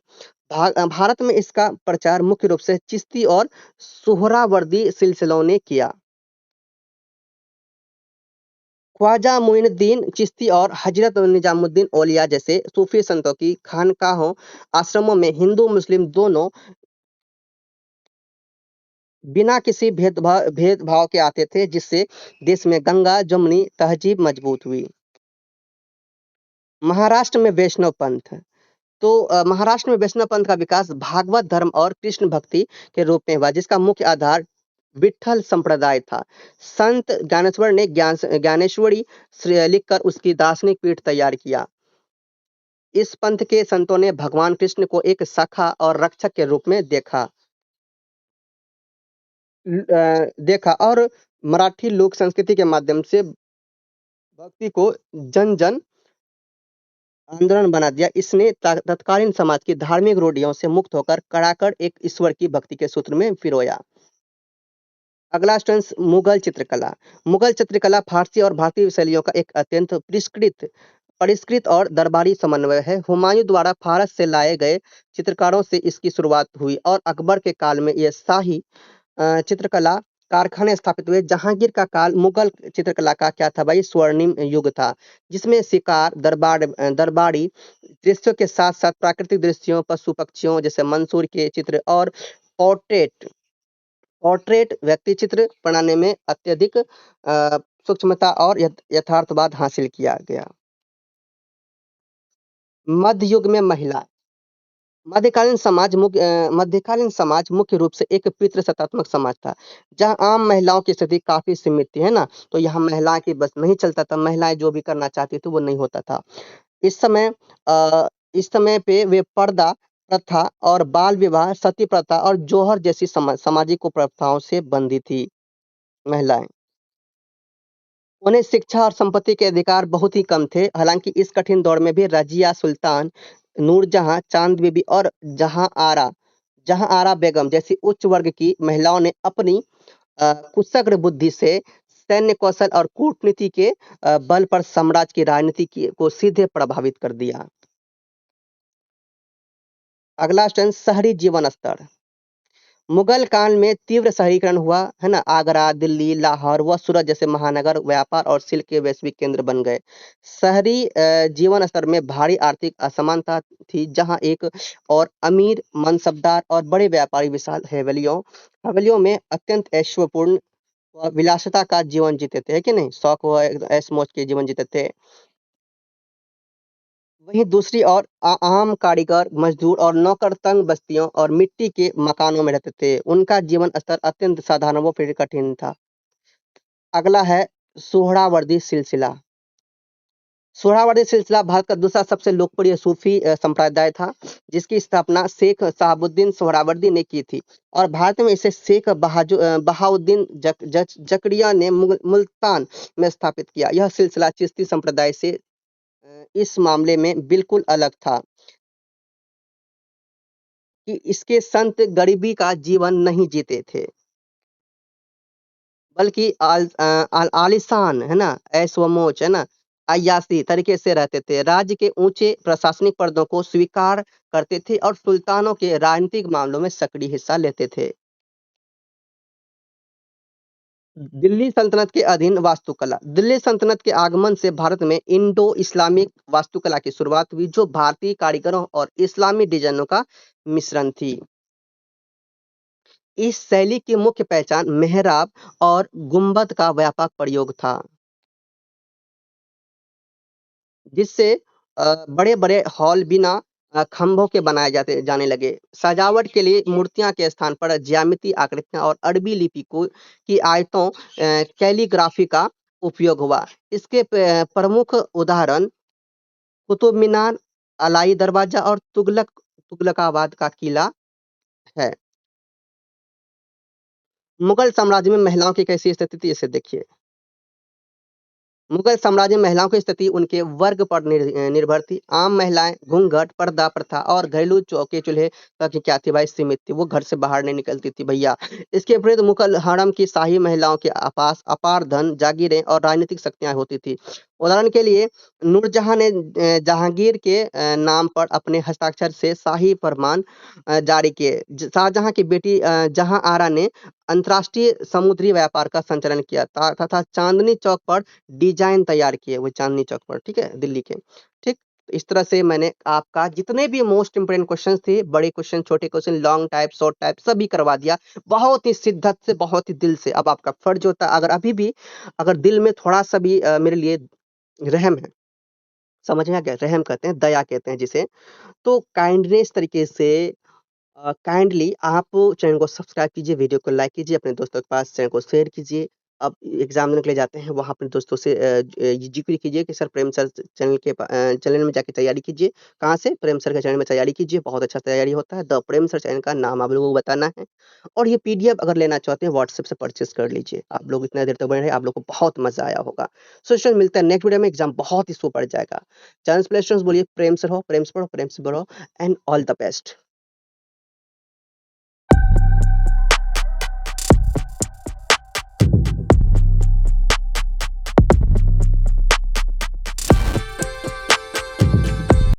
भारत में इसका प्रचार मुख्य रूप से चिश्ती और सुहरावर्दी सिलसिलों ने किया। ख्वाजा मुइनुद्दीन चिश्ती और हजरत निजामुद्दीन औलिया जैसे सूफी संतों की खानकाहों, आश्रमों में हिंदू मुस्लिम दोनों बिना किसी भेदभाव के आते थे, जिससे देश में गंगा जमुनी तहजीब मजबूत हुई। महाराष्ट्र में वैष्णव पंथ। तो महाराष्ट्र में वैष्णव पंथ का विकास भागवत धर्म और कृष्ण भक्ति के रूप में हुआ, जिसका मुख्य आधार विठल संप्रदाय था। संत ज्ञानेश्वर ने ज्ञानेश्वरी लिखकर उसकी दार्शनिक पीठ तैयार किया। इस पंथ के संतों ने भगवान कृष्ण को एक सखा और रक्षक के रूप में देखा और मराठी लोक संस्कृति के माध्यम से भक्ति को जन जन आंदोलन बना दिया। इसने तत्कालीन समाज की धार्मिक रूढ़ियों से मुक्त होकर कड़ाकड़ एक ईश्वर की भक्ति के सूत्र में पिरोया। अगला स्टैंस मुगल चित्रकला। मुगल चित्रकला फारसी और भारतीय शैलियों का एक अत्यंत परिष्कृत और दरबारी समन्वय है। हुमायूं द्वारा फारस से लाए गए चित्रकारों से इसकी शुरुआत हुई और अकबर के काल में यह शाही चित्रकला कारखाने स्थापित हुए। जहांगीर का काल मुगल चित्रकला का क्या था भाई, स्वर्णिम युग था, जिसमें शिकार, दरबारी दृश्यों के साथ साथ प्राकृतिक दृश्यों, पशु पक्षियों जैसे मंसूर के चित्र और पोर्ट्रेट पोर्ट्रेट व्यक्ति चित्र बनाने में अत्यधिक सूक्ष्मता और यथार्थवाद हासिल किया गया। मध्य युग में महिला। मध्यकालीन समाज मुख्य रूप से एक पितृसत्तात्मक समाज था, जहां आम महिलाओं की स्थिति काफी सीमित थी, है ना। तो यहाँ महिला की बस नहीं चलता था, महिलाएं जो भी करना चाहती थी वो नहीं होता था। इस समय इस समय पे वे पर्दा प्रथा और बाल विवाह, सती प्रथा और जोहर जैसी सामाजिक कुप्रथाओं से बंधी थी महिलाएं। उन्हें शिक्षा और संपत्ति के अधिकार बहुत ही कम थे। हालांकि इस कठिन दौर में भी रजिया सुल्तान, नूरजहां, चांद बीबी और जहां आरा बेगम जैसी उच्च वर्ग की महिलाओं ने अपनी कुशग्र बुद्धि से सैन्य कौशल और कूटनीति के बल पर साम्राज्य की को सीधे प्रभावित कर दिया। अगला स्टैंड शहरी जीवन स्तर। मुगल काल में तीव्र शहरीकरण हुआ, है ना। आगरा, दिल्ली, लाहौर व सूरत जैसे महानगर व्यापार और सिल्क के वैश्विक केंद्र बन गए। शहरी जीवन स्तर में भारी आर्थिक असमानता थी, जहां एक और अमीर, मनसबदार और बड़े व्यापारी विशाल हवेलियों में अत्यंत ऐश्वर्यपूर्ण व विलासिता का जीवन जीते थे, है कि नहीं, शौक व ऐश मौज के जीवन जीते थे। वहीं दूसरी ओर आम कारीगर, मजदूर और नौकर तंग बस्तियों और मिट्टी के मकानों में रहते थे। उनका जीवन स्तर अत्यंत साधारण व फिर कठिन था। अगला है सोहरावर्दी सिलसिला। सोहरावर्दी सिलसिला भारत का दूसरा सबसे लोकप्रिय सूफी संप्रदाय था, जिसकी स्थापना शेख शहाबुद्दीन सोहरावर्दी ने की थी और भारत में इसे शेख बहाउद्दीन जकरिया ने मुल्तान में स्थापित किया। यह सिलसिला चिश्ती संप्रदाय से इस मामले में बिल्कुल अलग था कि इसके संत गरीबी का जीवन नहीं जीते थे, बल्कि आलिशान है ना, ऐश व मौज है ना, अय्याशी तरीके से रहते थे। राज्य के ऊंचे प्रशासनिक पदों को स्वीकार करते थे और सुल्तानों के राजनीतिक मामलों में सक्रिय हिस्सा लेते थे। दिल्ली सल्तनत के अधीन वास्तुकला। दिल्ली सल्तनत के आगमन से भारत में इंडो इस्लामिक वास्तुकला की शुरुआत हुई, जो भारतीय कारीगरों और इस्लामी डिजाइनों का मिश्रण थी। इस शैली की मुख्य पहचान मेहराब और गुंबद का व्यापक प्रयोग था, जिससे बड़े-बड़े हॉल बिना खंभों के बनाए जाने लगे। सजावट के लिए मूर्तियां के स्थान पर ज्यामितीय आकृतियां और अरबी लिपि की आयतों कैलीग्राफी का उपयोग हुआ। इसके प्रमुख उदाहरण कुतुब मीनार, अलाई दरवाजा और तुगलकाबाद का किला है। मुगल साम्राज्य में महिलाओं की कैसी स्थिति थी, इसे देखिए। मुगल साम्राज्य में महिलाओं की स्थिति उनके वर्ग पर निर्भर थी। आम महिलाएं घूंघट, पर्दा प्रथा और घरेलू चौके चूल्हे तक की क्या थी भाई, सीमित थी। वो घर से बाहर नहीं निकलती थी भैया। इसके विपरीत मुगल हरम की शाही महिलाओं के पास अपार धन, जागीरें और राजनीतिक शक्तियां होती थी। उदाहरण के लिए नूरजहां ने जहांगीर के नाम पर अपने हस्ताक्षर से शाही फरमान जारी किए। शाहजहां की बेटी जहां आरा ने अंतर्राष्ट्रीय समुद्री व्यापार का संचालन किया तथा चांदनी चौक पर डिजाइन तैयार किए, वो चांदनी चौक पर, ठीक है, दिल्ली के। ठीक, इस तरह से मैंने आपका जितने भी मोस्ट इंपोर्टेंट क्वेश्चंस थे, बड़े क्वेश्चन, छोटे question, long type, short type, सभी करवा दिया, बहुत ही शिद्दत से, बहुत ही दिल से। अब आपका फर्ज होता है, अगर अभी भी अगर दिल में थोड़ा सा भी मेरे लिए रहम है, समझ में आ गया, रहम कहते हैं, दया कहते हैं जिसे, तो काइंडनेस तरीके से काइंडली आप चैनल को सब्सक्राइब कीजिए, वीडियो को लाइक कीजिए, अपने दोस्तों के पास चैनल को शेयर कीजिए। अब एग्जाम देने के लिए जाते हैं, वहाँ अपने दोस्तों से जिक्र कीजिए कि सर प्रेम सर चैनल में जाके तैयारी कीजिए। कहाँ से? प्रेम सर के चैनल में तैयारी कीजिए, बहुत अच्छा तैयारी होता है। द प्रेम सर चैनल का नाम आप लोगों को बताना है और ये पीडीएफ अगर लेना चाहते हैं व्हाट्सएप से परचेस कर लीजिए। आप लोग इतना देर तक बने रहे, आप लोग को बहुत मजा आया होगा। सो चलिए मिलता है नेक्स्ट वीडियो में, एग्जाम बहुत ही सुपर जाएगा। चैनल प्ले स्टोर बोलिए प्रेम सर हो, प्रेम से पढ़ो, प्रेम से बढ़ो, एंड ऑल द बेस्ट।